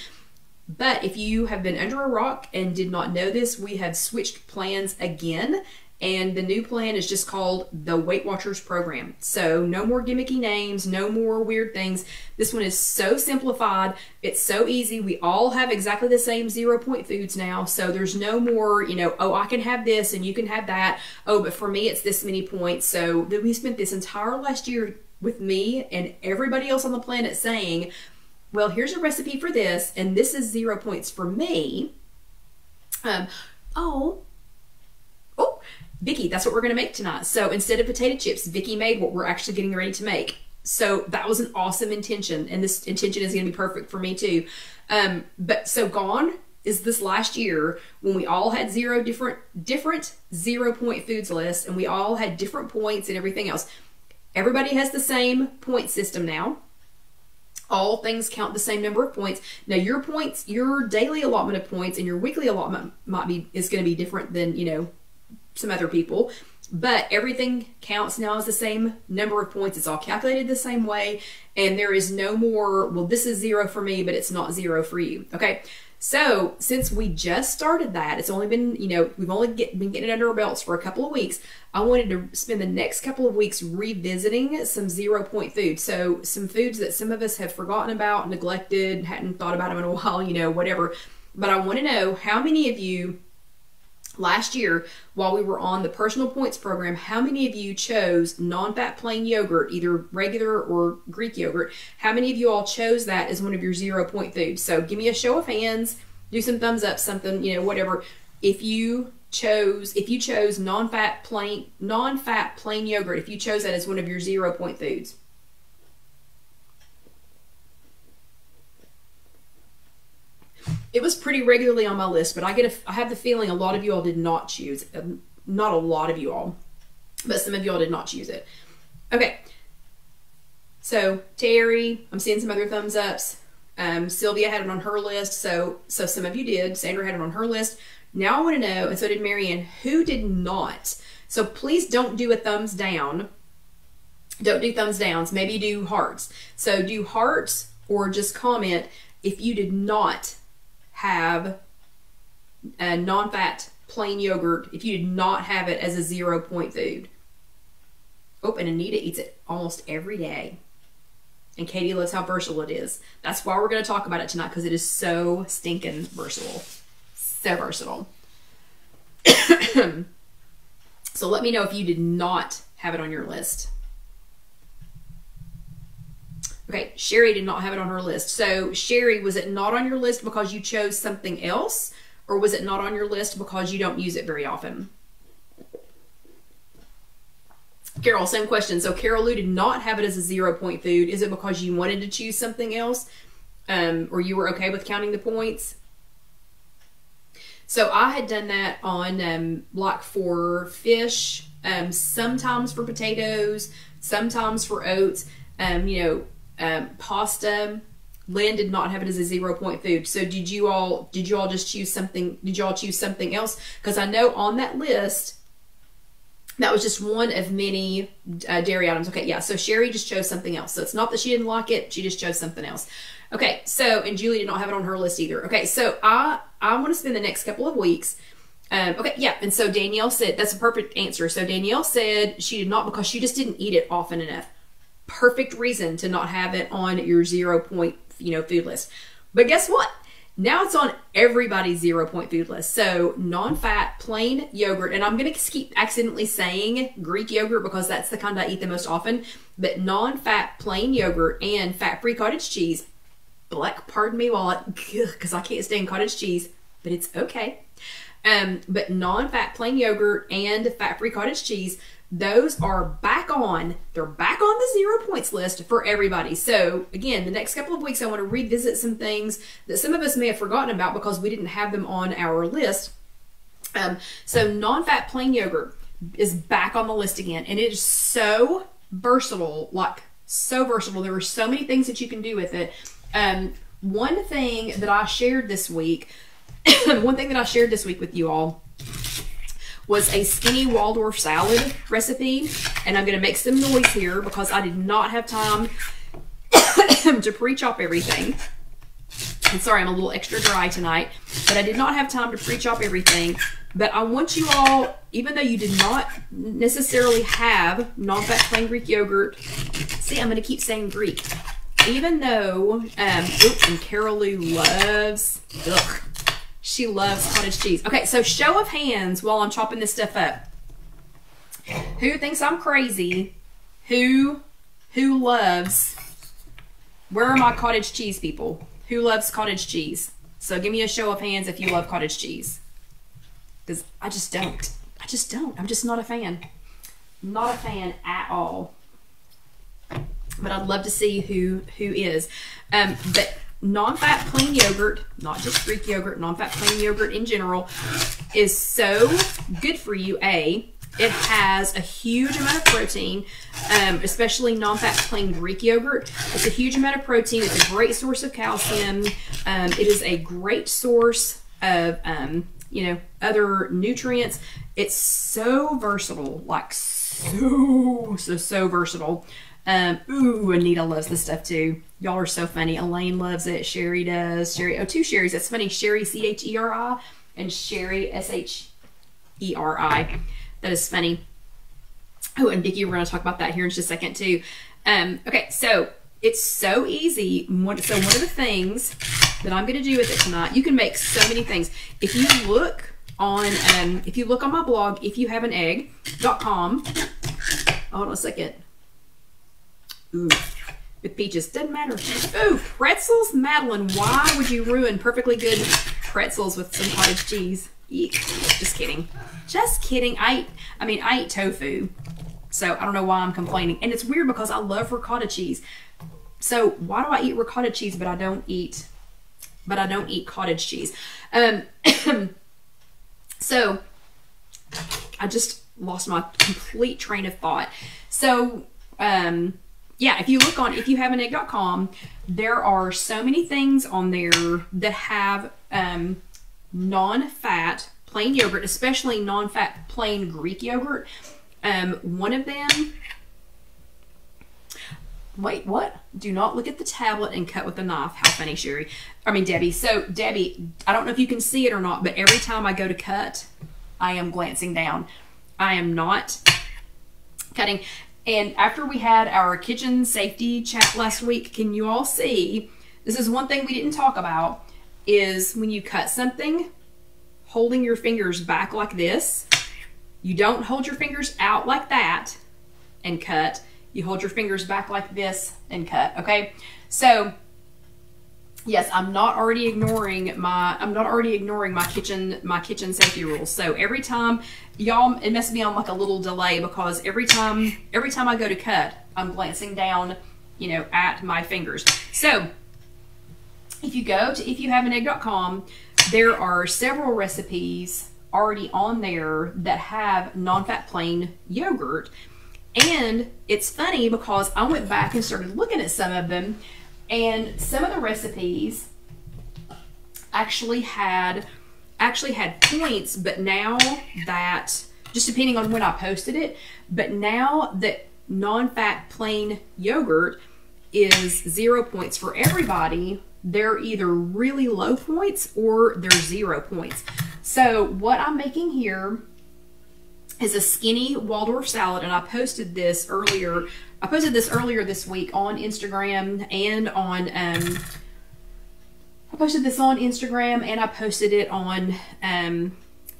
But if you have been under a rock and did not know this, we have switched plans again. And the new plan is just called the Weight Watchers program. So no more gimmicky names, no more weird things. This one is so simplified. It's so easy. We all have exactly the same 0 point foods now. So there's no more, you know, oh, I can have this and you can have that. Oh, but for me, it's this many points. So we spent this entire last year with me and everybody else on the planet saying, well, here's a recipe for this, and this is 0 points for me. Vicky, that's what we're going to make tonight. So instead of potato chips, Vicky made what we're actually getting ready to make. So that was an awesome intention, and this intention is going to be perfect for me too. But so gone is this last year when we all had different 0 point foods lists, and we all had different points and everything else. Everybody has the same point system now. All things count the same number of points. Now your points, your daily allotment of points and your weekly allotment is going to be different than, you know, some other people, but everything counts now as the same number of points. It's all calculated the same way, and there is no more, well, this is 0 for me, but it's not 0 for you. Okay, so since we just started that, it's only been, you know, we've only been getting it under our belts for a couple of weeks. I wanted to spend the next couple of weeks revisiting some 0 point foods. So some foods that some of us have forgotten about, neglected, hadn't thought about them in a while, you know, whatever. But I want to know how many of you last year, while we were on the personal points program, how many of you chose non-fat plain yogurt, either regular or Greek yogurt? How many of you all chose that as one of your 0 point foods? So give me a show of hands, do some thumbs up, something, you know, whatever. If you if you chose non-fat plain yogurt, if you chose that as one of your 0-point foods. It was pretty regularly on my list, but I have the feeling a lot of you all did not choose it. Not a lot of you all, but some of you all did not choose it. Okay. So Terry, I'm seeing some other thumbs ups. Sylvia had it on her list, so some of you did. Sandra had it on her list. Now I want to know, and so did Marianne, who did not? So please don't do a thumbs down. Don't do thumbs downs. Maybe do hearts. So do hearts or just comment if you did not have a non-fat plain yogurt, if you did not have it as a 0-point food. Oh, and Anita eats it almost every day. And Katie loves how versatile it is. That's why we're going to talk about it tonight, because it is so stinking versatile. So versatile. So let me know if you did not have it on your list. Okay, Sherry did not have it on her list. So Sherry, was it not on your list because you chose something else? Or was it not on your list because you don't use it very often? Carol, same question. So Carol Lou did not have it as a 0-point food. Is it because you wanted to choose something else? Or you were okay with counting the points? So I had done that on like for fish, sometimes for potatoes, sometimes for oats, pasta. Lynn did not have it as a 0-point food. So did you all just choose something? Did y'all choose something else? Because I know on that list, that was just one of many dairy items. Okay, yeah, so Sherry just chose something else. So it's not that she didn't like it, she just chose something else. Okay, so, and Julie did not have it on her list either. Okay, so I want to spend the next couple of weeks. Okay, yeah, and so Danielle said, that's a perfect answer. So Danielle said she did not because she just didn't eat it often enough. Perfect reason to not have it on your 0-point, food list. But guess what? Now it's on everybody's 0-point food list. So non-fat, plain yogurt, and I'm going to keep accidentally saying Greek yogurt because that's the kind I eat the most often, but non-fat, plain yogurt and fat-free cottage cheese. Pardon me because I can't stand cottage cheese, but it's okay. But non-fat, plain yogurt and fat-free cottage cheese, those are back on. They're back on the 0 points list for everybody. So again, the next couple of weeks, I want to revisit some things that some of us may have forgotten about because we didn't have them on our list. So non-fat plain yogurt is back on the list again, and it is so versatile, like so versatile. There are so many things that you can do with it. One thing that I shared this week, with you all was a skinny Waldorf salad recipe. And I'm going to make some noise here because I did not have time to pre-chop everything. And sorry, I'm a little extra dry tonight, but I did not have time to pre-chop everything. But I want you all, even though you did not necessarily have non-fat plain Greek yogurt, see, I'm going to keep saying Greek. Even though, and Carol Lou loves, she loves cottage cheese. Okay, so show of hands while I'm chopping this stuff up. Who thinks I'm crazy? Who loves, where are my cottage cheese people? Who loves cottage cheese? So give me a show of hands if you love cottage cheese. Because I just don't. I'm just not a fan. Not a fan at all. But I'd love to see who is. But non-fat plain yogurt, not just Greek yogurt, non-fat plain yogurt in general, is so good for you. It has a huge amount of protein, especially non-fat plain Greek yogurt. It's a huge amount of protein. It's a great source of calcium. It is a great source of, other nutrients. It's so versatile, like so versatile. Ooh, Anita loves this stuff too. Y'all are so funny. Elaine loves it. Sherry does. Sherry, two Sherrys. That's funny. Sherry, C-H-E-R-I, and Sherry, S-H-E-R-I. That is funny. Oh, and Vicki, we're going to talk about that here in just a second too. Okay, so it's so easy. So one of the things that I'm going to do with it tonight, you can make so many things. If you look on my blog, IfYouHaveAnEgg.com. Hold on a second. Ooh, with peaches, doesn't matter. Ooh, pretzels, Madeline. Why would you ruin perfectly good pretzels with some cottage cheese? Eek. Just kidding. Just kidding. I eat tofu. So I don't know why I'm complaining. And it's weird because I love ricotta cheese. So why do I eat ricotta cheese but I don't eat cottage cheese? So I just lost my complete train of thought. So yeah, if you look on IfYouHaveAnEgg.com, there are so many things on there that have non-fat plain yogurt, especially non-fat plain Greek yogurt. One of them, wait, what? Do not look at the tablet and cut with a knife. How funny, Debbie. So Debbie, I don't know if you can see it or not, but every time I go to cut, I am glancing down. I am not cutting. And after we had our kitchen safety chat last week, can you all see, this is one thing we didn't talk about, is when you cut something, holding your fingers back like this. You don't hold your fingers out like that and cut. You hold your fingers back like this and cut, okay? So, yes, I'm not already ignoring my kitchen safety rules. So every time, y'all, it must be on like a little delay because every time I go to cut, I'm glancing down, you know, at my fingers. So if you go to IfYouHaveAnEgg.com, there are several recipes already on there that have non-fat plain yogurt. And it's funny because I went back and started looking at some of them, and some of the recipes actually had points, but now that, just depending on when I posted it, but now that non-fat plain yogurt is 0 points for everybody, they're either really low points or they're 0 points. So what I'm making here is a skinny Waldorf salad, and I posted this earlier. I posted this earlier this week on Instagram and on I posted this on Instagram and I posted it on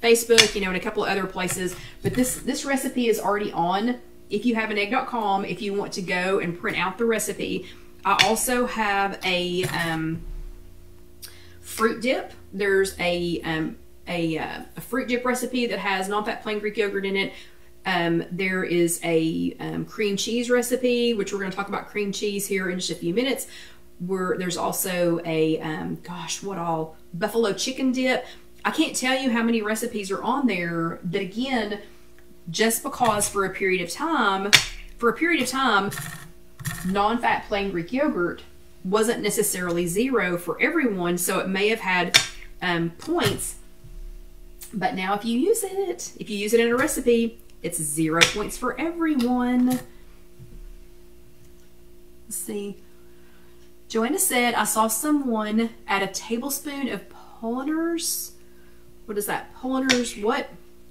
Facebook, you know, and a couple of other places. But this recipe is already on IfYouHaveAnEgg.com if you want to go and print out the recipe. I also have a fruit dip. There's a fruit dip recipe that has non-fat plain Greek yogurt in it. There is a cream cheese recipe, which we're going to talk about cream cheese here in just a few minutes. There's also a, buffalo chicken dip. I can't tell you how many recipes are on there that, again, just because for a period of time, non-fat plain Greek yogurt wasn't necessarily 0 for everyone, so it may have had points. But now if you use it in a recipe, it's 0 points for everyone. Let's see. Joanna said, I saw someone add a tablespoon of Polliners. What is that? Polliners what?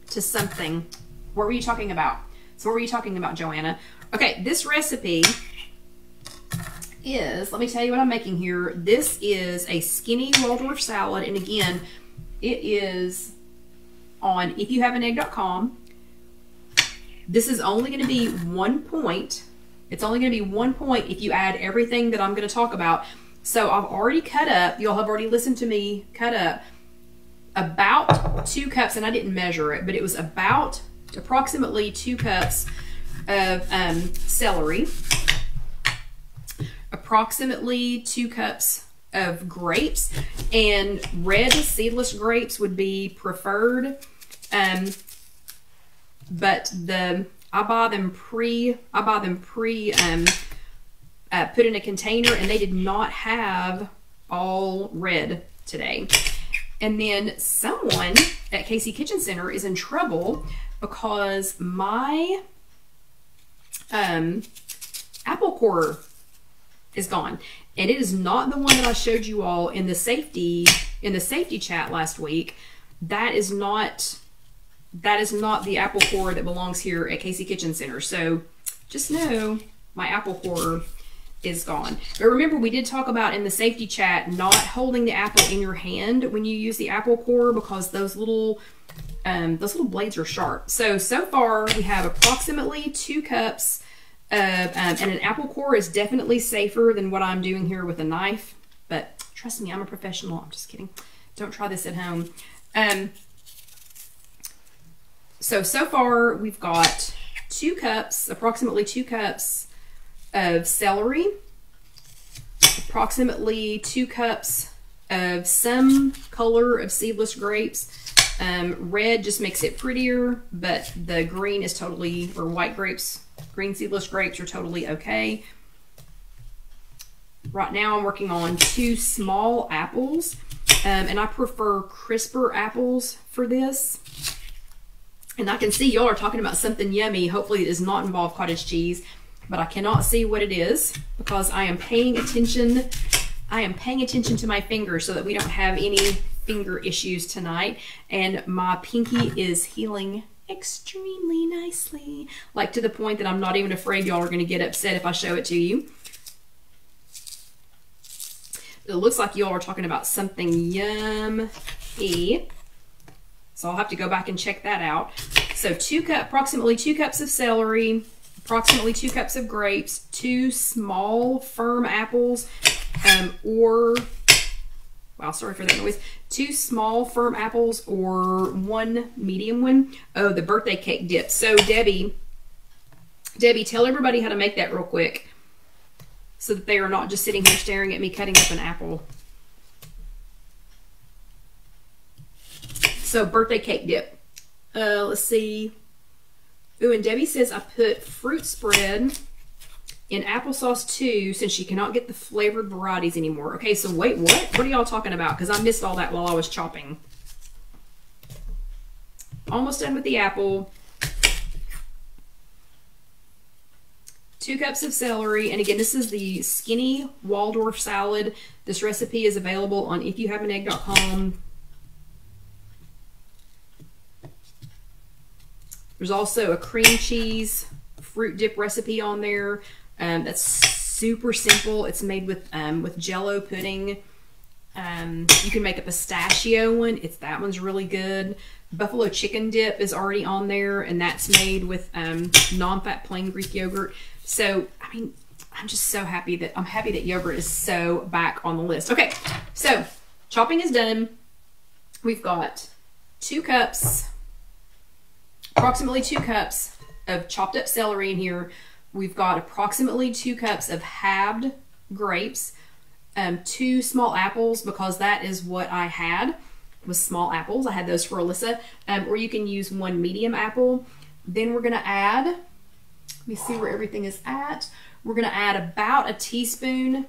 To something. What were you talking about? So what were you talking about, Joanna? Okay, this recipe is, let me tell you what I'm making here. This is a skinny Waldorf salad, and again, it is on IfYouHaveAnEgg.com. This is only going to be 1 point. It's only going to be 1 point if you add everything that I'm going to talk about. So I've already cut up, y'all have already listened to me cut up about 2 cups, and I didn't measure it, but it was about approximately 2 cups of celery, approximately 2 cups of grapes, and red seedless grapes would be preferred. But I buy them pre put in a container, and they did not have all red today. And then someone at Casey Kitchen Center is in trouble because my apple core is gone, and it is not the one that I showed you all in the safety chat last week. That is not the apple core that belongs here at Casey Kitchen Center. So just know my apple core is gone. But remember, we did talk about in the safety chat not holding the apple in your hand when you use the apple core, because those little blades are sharp. So far we have approximately 2 cups of, and an apple core is definitely safer than what I'm doing here with a knife. But trust me, I'm a professional. I'm just kidding. Don't try this at home. So far we've got 2 cups, approximately 2 cups of celery, approximately 2 cups of some color of seedless grapes. Red just makes it prettier, but the green is totally, or white grapes, green seedless grapes are totally okay. Right now I'm working on 2 small apples, and I prefer crisper apples for this. And I can see y'all are talking about something yummy. Hopefully it does not involve cottage cheese, but I cannot see what it is because I am paying attention. I am paying attention to my fingers so that we don't have any finger issues tonight. And my pinky is healing extremely nicely, like to the point that I'm not even afraid y'all are going to get upset if I show it to you. It looks like y'all are talking about something yummy. So I'll have to go back and check that out. So approximately 2 cups of celery, approximately 2 cups of grapes, 2 small firm apples, wow, sorry for that noise. 2 small firm apples or 1 medium one. Oh, the birthday cake dip. So Debbie, tell everybody how to make that real quick so that they are not just sitting here staring at me cutting up an apple. So birthday cake dip. Let's see. Ooh, and Debbie says I put fruit spread in applesauce too, since she cannot get the flavored varieties anymore. Okay, so wait, what? What are y'all talking about? Because I missed all that while I was chopping. Almost done with the apple. 2 cups of celery. And again, this is the skinny Waldorf salad. This recipe is available on IfYouHaveAnEgg.com. There's also a cream cheese fruit dip recipe on there. That's super simple. It's made with Jell-O pudding. You can make a pistachio one. That one's really good. Buffalo chicken dip is already on there, and that's made with non-fat plain Greek yogurt. So, I mean, I'm just so happy that yogurt is so back on the list. Okay, so chopping is done. We've got 2 cups, approximately 2 cups of chopped up celery in here. We've got approximately 2 cups of halved grapes, 2 small apples, because that is what I had, was small apples. I had those for Alyssa, or you can use 1 medium apple. Then we're gonna add, let me see where everything is at. We're gonna add about a teaspoon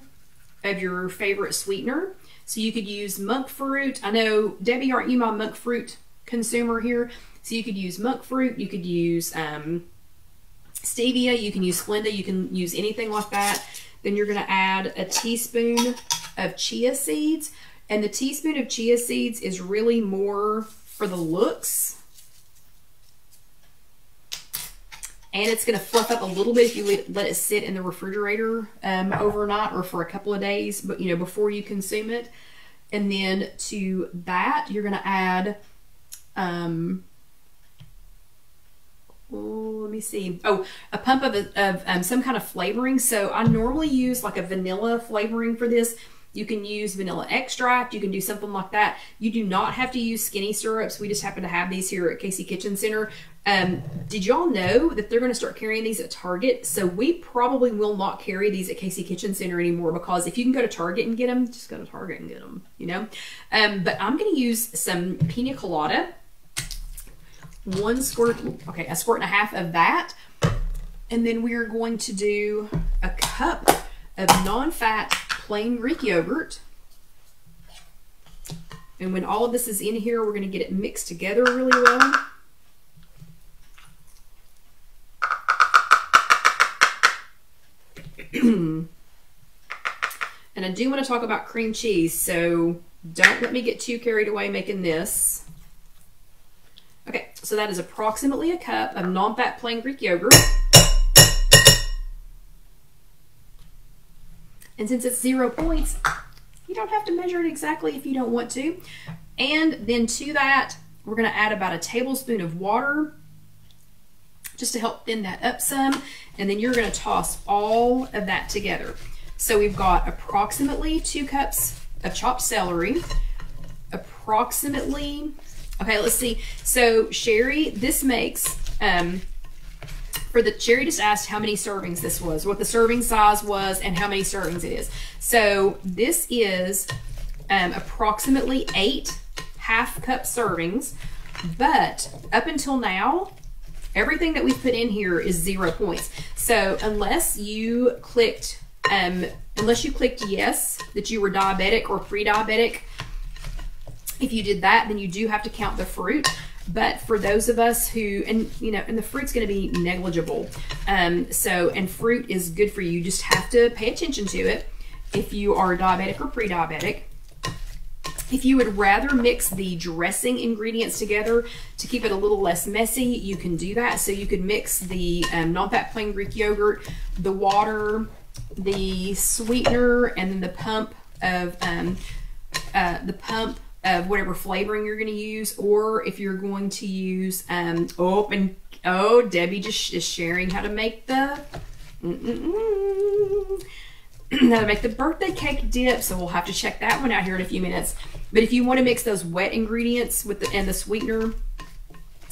of your favorite sweetener. So you could use monk fruit. I know, Debbie, aren't you my monk fruit consumer here? So you could use monk fruit, you could use stevia, you can use Splenda, you can use anything like that. Then you're gonna add a teaspoon of chia seeds. And the teaspoon of chia seeds is really more for the looks. And it's gonna fluff up a little bit if you let it sit in the refrigerator overnight or for a couple of days, but you know, before you consume it. And then to that, you're gonna add, let me see. Oh, a pump of some kind of flavoring. So I normally use like a vanilla flavoring for this. You can use vanilla extract. You can do something like that. You do not have to use skinny syrups. We just happen to have these here at Casey Kitchen Center. Did y'all know that they're going to start carrying these at Target? So we probably will not carry these at Casey Kitchen Center anymore, because if you can go to Target and get them, just go to Target and get them, you know? But I'm going to use some pina colada. 1 squirt, okay, a squirt and a half of that. And then we are going to do a cup of non-fat plain Greek yogurt. And when all of this is in here, we're going to get it mixed together really well. And I do want to talk about cream cheese, so don't let me get too carried away making this. Okay, so that is approximately a cup of non-fat plain Greek yogurt. And since it's 0 points, you don't have to measure it exactly if you don't want to. And then to that, we're going to add about a tablespoon of water just to help thin that up some. And then you're going to toss all of that together. So we've got approximately 2 cups of chopped celery, approximately Okay, let's see. So Sherry, this makes, Sherry just asked how many servings this was, what the serving size was, and how many servings it is. So this is approximately 8 half-cup servings, but up until now, everything that we've put in here is 0 points. So unless you clicked yes, that you were diabetic or pre-diabetic, if you did that, then you do have to count the fruit. But for those of us who, and the fruit's going to be negligible. And fruit is good for you. You just have to pay attention to it if you are diabetic or pre-diabetic. If you would rather mix the dressing ingredients together to keep it a little less messy, you can do that. So you could mix the non-fat plain Greek yogurt, the water, the sweetener, and then the pump of whatever flavoring you're going to use. Or if you're going to use Debbie just is sharing how to make the birthday cake dip, so we'll have to check that one out here in a few minutes. But if you want to mix those wet ingredients with the sweetener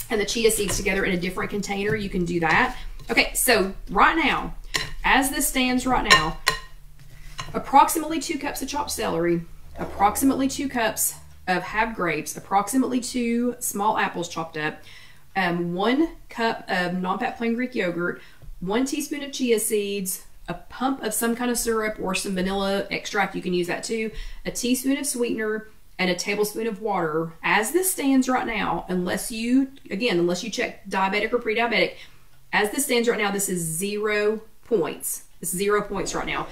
and the chia seeds together in a different container, you can do that. Okay, so right now, as this stands right now, approximately 2 cups of chopped celery, approximately 2 cups of halved grapes, approximately 2 small apples chopped up, 1 cup of non-fat plain Greek yogurt, 1 teaspoon of chia seeds, a pump of some kind of syrup or some vanilla extract, you can use that too, a teaspoon of sweetener, and a tablespoon of water. As this stands right now, unless you check diabetic or pre-diabetic, as this stands right now, this is 0 points. It's 0 points right now.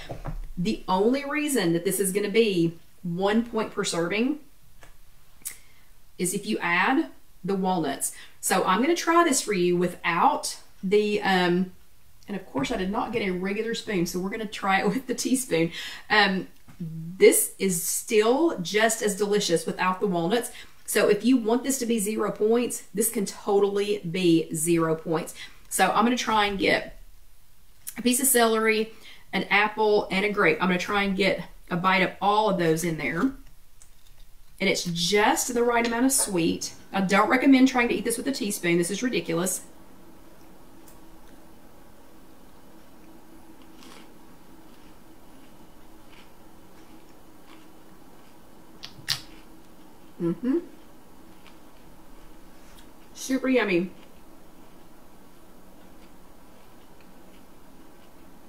The only reason that this is going to be 1 point per serving is if you add the walnuts. So I'm going to try this for you without the, and of course I did not get a regular spoon, so we're going to try it with the teaspoon. This is still just as delicious without the walnuts. So if you want this to be 0 points, this can totally be 0 points. So I'm going to try and get a piece of celery, an apple, and a grape. I'm going to try and get a bite of all of those in there. And it's just the right amount of sweet. I don't recommend trying to eat this with a teaspoon. This is ridiculous. Super yummy.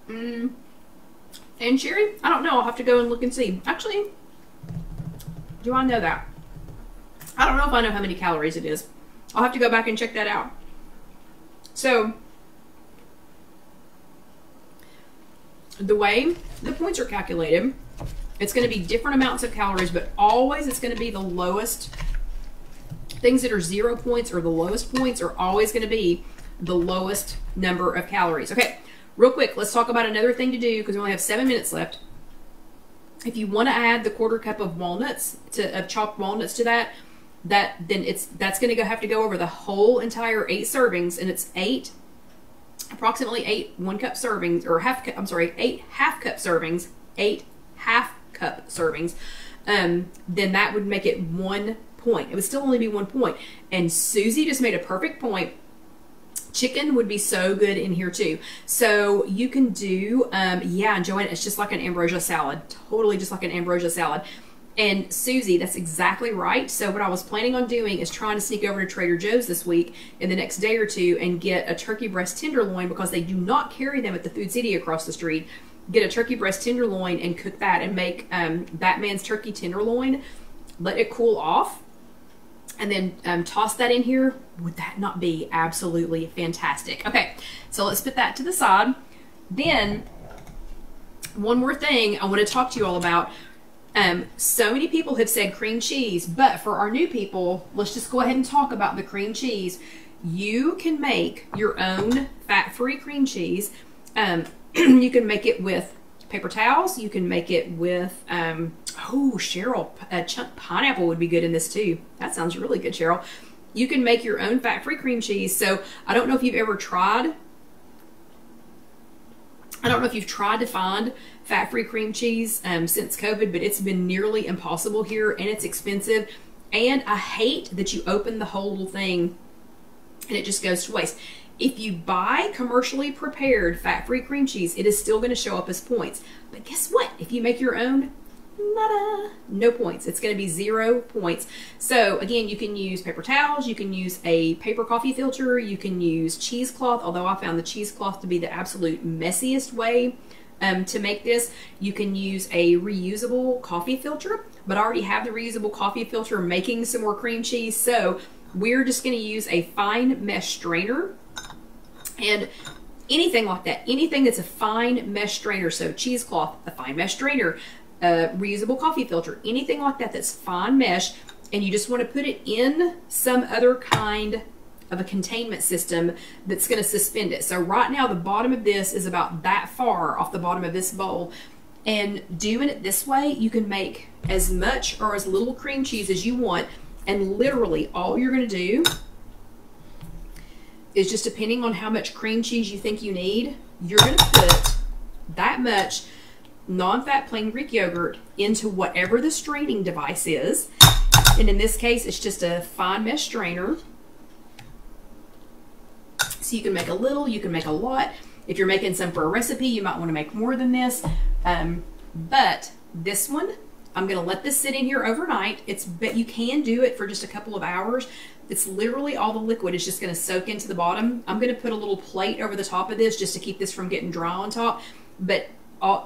And Sherry, I don't know. I'll have to go and look and see. Actually, do I know that? I don't know if I know how many calories it is. I'll have to go back and check that out. So, the way the points are calculated, it's going to be different amounts of calories, but always it's going to be the lowest. Things that are 0 points or the lowest points are always going to be the lowest number of calories. Okay, real quick, let's talk about another thing to do because we only have 7 minutes left. If you want to add the 1/4 cup of walnuts, of chopped walnuts to that, that's going to have to go over the whole entire 8 servings, and it's approximately 8 1-cup servings, or 8 half-cup servings, 8 half-cup servings. Then that would make it 1 point. It would still only be 1 point. And Susie just made a perfect point. Chicken would be so good in here too. So you can do, yeah, Joanne, it's just like an ambrosia salad. Totally just like an ambrosia salad. And Susie, that's exactly right. So what I was planning on doing is trying to sneak over to Trader Joe's this week in the next day or two and get a turkey breast tenderloin, because they do not carry them at the Food City across the street. Get a turkey breast tenderloin and cook that and make Batman's turkey tenderloin. Let it cool off. And then toss that in here. Would that not be absolutely fantastic? Okay, so let's put that to the side. Then, one more thing I want to talk to you all about. So many people have said cream cheese, but for our new people, let's just go ahead and talk about the cream cheese. You can make your own fat-free cream cheese. You can make it with paper towels. You can make it with, oh, Cheryl, a chunk pineapple would be good in this too. That sounds really good, Cheryl. You can make your own fat-free cream cheese. So I don't know if you've ever tried, to find fat-free cream cheese since COVID, but it's been nearly impossible here, and it's expensive. And I hate that you open the whole little thing and it just goes to waste. If you buy commercially prepared fat-free cream cheese, it is still going to show up as points. But guess what? If you make your own, nada, no points. It's going to be 0 points. So again, you can use paper towels, you can use a paper coffee filter, you can use cheesecloth, although I found the cheesecloth to be the absolute messiest way to make this. You can use a reusable coffee filter, but I already have the reusable coffee filter making some more cream cheese. So we're just going to use a fine mesh strainer and anything like that, anything that's a fine mesh strainer. So cheesecloth, a fine mesh strainer, reusable coffee filter, anything like that that's fine mesh, and you just want to put it in some other kind of a containment system that's going to suspend it. So right now the bottom of this is about that far off the bottom of this bowl, and doing it this way you can make as much or as little cream cheese as you want, and literally all you're going to do is, just depending on how much cream cheese you think you need, you're going to put that much non-fat plain Greek yogurt into whatever the straining device is. And in this case, it's just a fine mesh strainer. So you can make a little, you can make a lot. If you're making some for a recipe, you might want to make more than this. But this one, I'm going to let this sit in here overnight. But you can do it for just a couple of hours. It's literally all the liquid is just going to soak into the bottom. I'm going to put a little plate over the top of this just to keep this from getting dry on top. But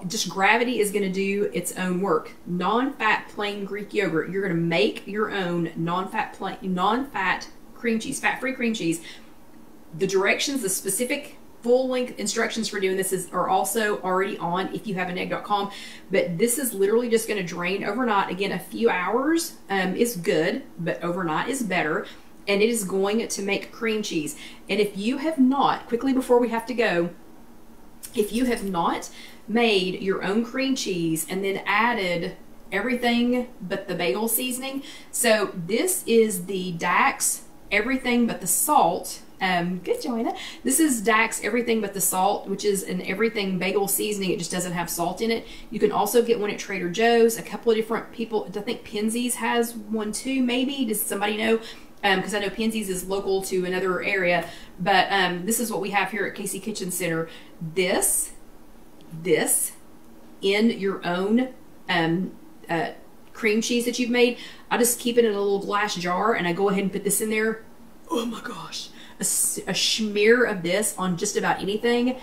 just gravity is going to do its own work. Non-fat plain Greek yogurt. You're going to make your own non-fat cream cheese, fat-free cream cheese. The directions, the specific full-length instructions for doing this are also already on IfYouHaveAnEgg.com. But this is literally just going to drain overnight. Again, a few hours is good, but overnight is better. And it is going to make cream cheese. And if you have not, quickly before we have to go, if you have not made your own cream cheese and then added everything but the bagel seasoning, so this is the Dax Everything But the Salt. Good, Joanna. This is Dax Everything But the Salt, which is an everything bagel seasoning. It just doesn't have salt in it. You can also get one at Trader Joe's. A couple of different people, I think Penzies has one too, maybe. Does somebody know? Because I know Penzies is local to another area. But this is what we have here at Casey Kitchen Center. This in your own cream cheese that you've made. I just keep it in a little glass jar and I go ahead and put this in there. Oh my gosh. A smear of this on just about anything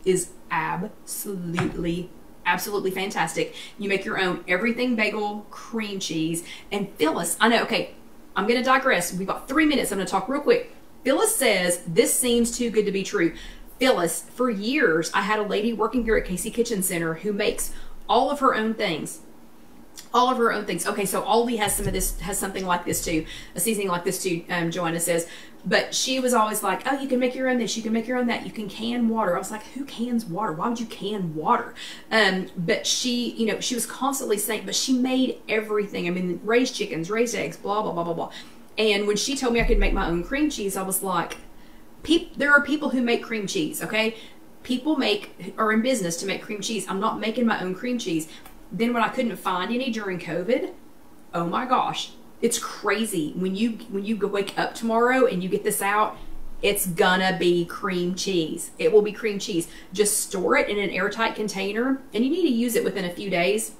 is absolutely fantastic. You make your own everything bagel cream cheese. And Phyllis, I know, okay, I'm going to digress. We've got 3 minutes. I'm going to talk real quick. Phyllis says, this seems too good to be true. Phyllis, for years, I had a lady working here at Casey Kitchen Center who makes all of her own things. All of her own things. Okay, so Aldi has some of this, has something like this too, a seasoning like this too, Joanna says. But she was always like, oh, you can make your own this, you can make your own that, you can can water. I was like, who cans water? Why would you can water? But she, you know, she was constantly saying, but she made everything. I mean, raised chickens, raised eggs, blah, blah, blah, blah, blah. And when she told me I could make my own cream cheese, I was like, there are people who make cream cheese, okay? People are in business to make cream cheese. I'm not making my own cream cheese. Then when I couldn't find any during COVID, oh my gosh, it's crazy. When you go wake up tomorrow and you get this out, it's gonna be cream cheese. It will be cream cheese. Just store it in an airtight container, and you need to use it within a few days.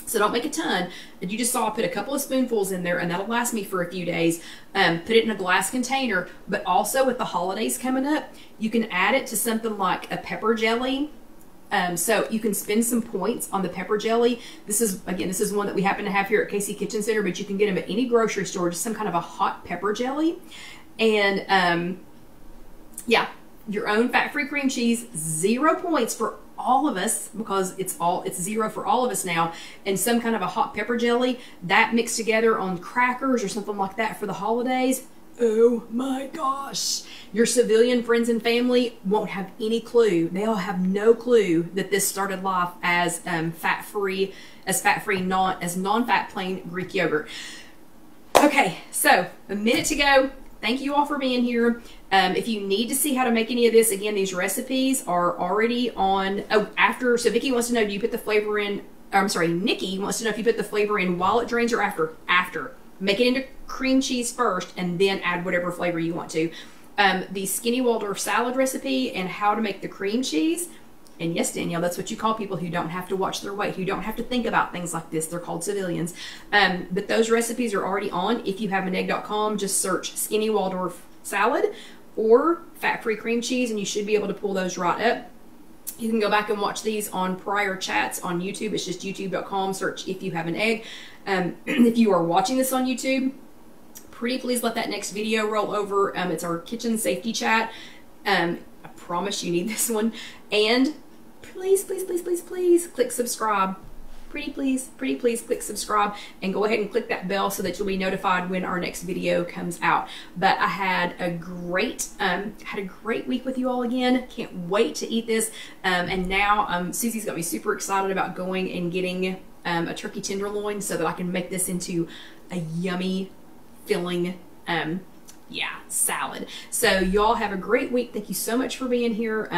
So don't make a ton. You just saw I put a couple of spoonfuls in there, and that'll last me for a few days. Put it in a glass container, but also with the holidays coming up, you can add it to something like a pepper jelly. So you can spend some points on the pepper jelly. This is one that we happen to have here at Casey Kitchen Center, but you can get them at any grocery store, just some kind of a hot pepper jelly. And yeah, your own fat-free cream cheese, 0 points for all of us, because it's 0 for all of us now. And some kind of a hot pepper jelly, that mixed together on crackers or something like that for the holidays. Oh my gosh. Your civilian friends and family won't have any clue. They'll have no clue that this started life as fat-free, non-fat plain Greek yogurt. Okay, so a minute to go. Thank you all for being here. If you need to see how to make any of this, again, these recipes are already on, so Vicki wants to know, do you put the flavor in, I'm sorry, Nikki wants to know if you put the flavor in while it drains or after? After. make it into cream cheese first and then add whatever flavor you want to. The Skinny Waldorf salad recipe and how to make the cream cheese. And yes, Danielle, that's what you call people who don't have to watch their weight, who don't have to think about things like this. They're called civilians. But those recipes are already on IfYouHaveAnEgg.com. Just search Skinny Waldorf salad or fat-free cream cheese, and you should be able to pull those right up. You can go back and watch these on prior chats on YouTube. It's just youtube.com, search IfYouHaveAnEgg. If you are watching this on YouTube, pretty please let that next video roll over. It's our kitchen safety chat. I promise you need this one. And please, please, please, please, please click subscribe. Pretty please click subscribe and go ahead and click that bell so that you'll be notified when our next video comes out. But I had a great week with you all again. Can't wait to eat this. And now Susie's got me super excited about going and getting a turkey tenderloin so that I can make this into a yummy filling salad. So y'all have a great week. Thank you so much for being here.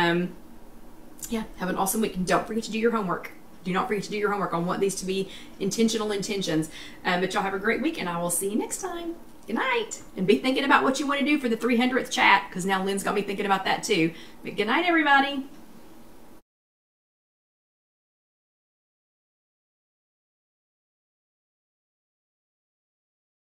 Yeah, have an awesome week. And don't forget to do your homework. Do not forget to do your homework. I want these to be intentional intentions. But y'all have a great week, and I will see you next time. Good night. And be thinking about what you want to do for the 300th chat, because now Lynn's got me thinking about that too. But good night, everybody.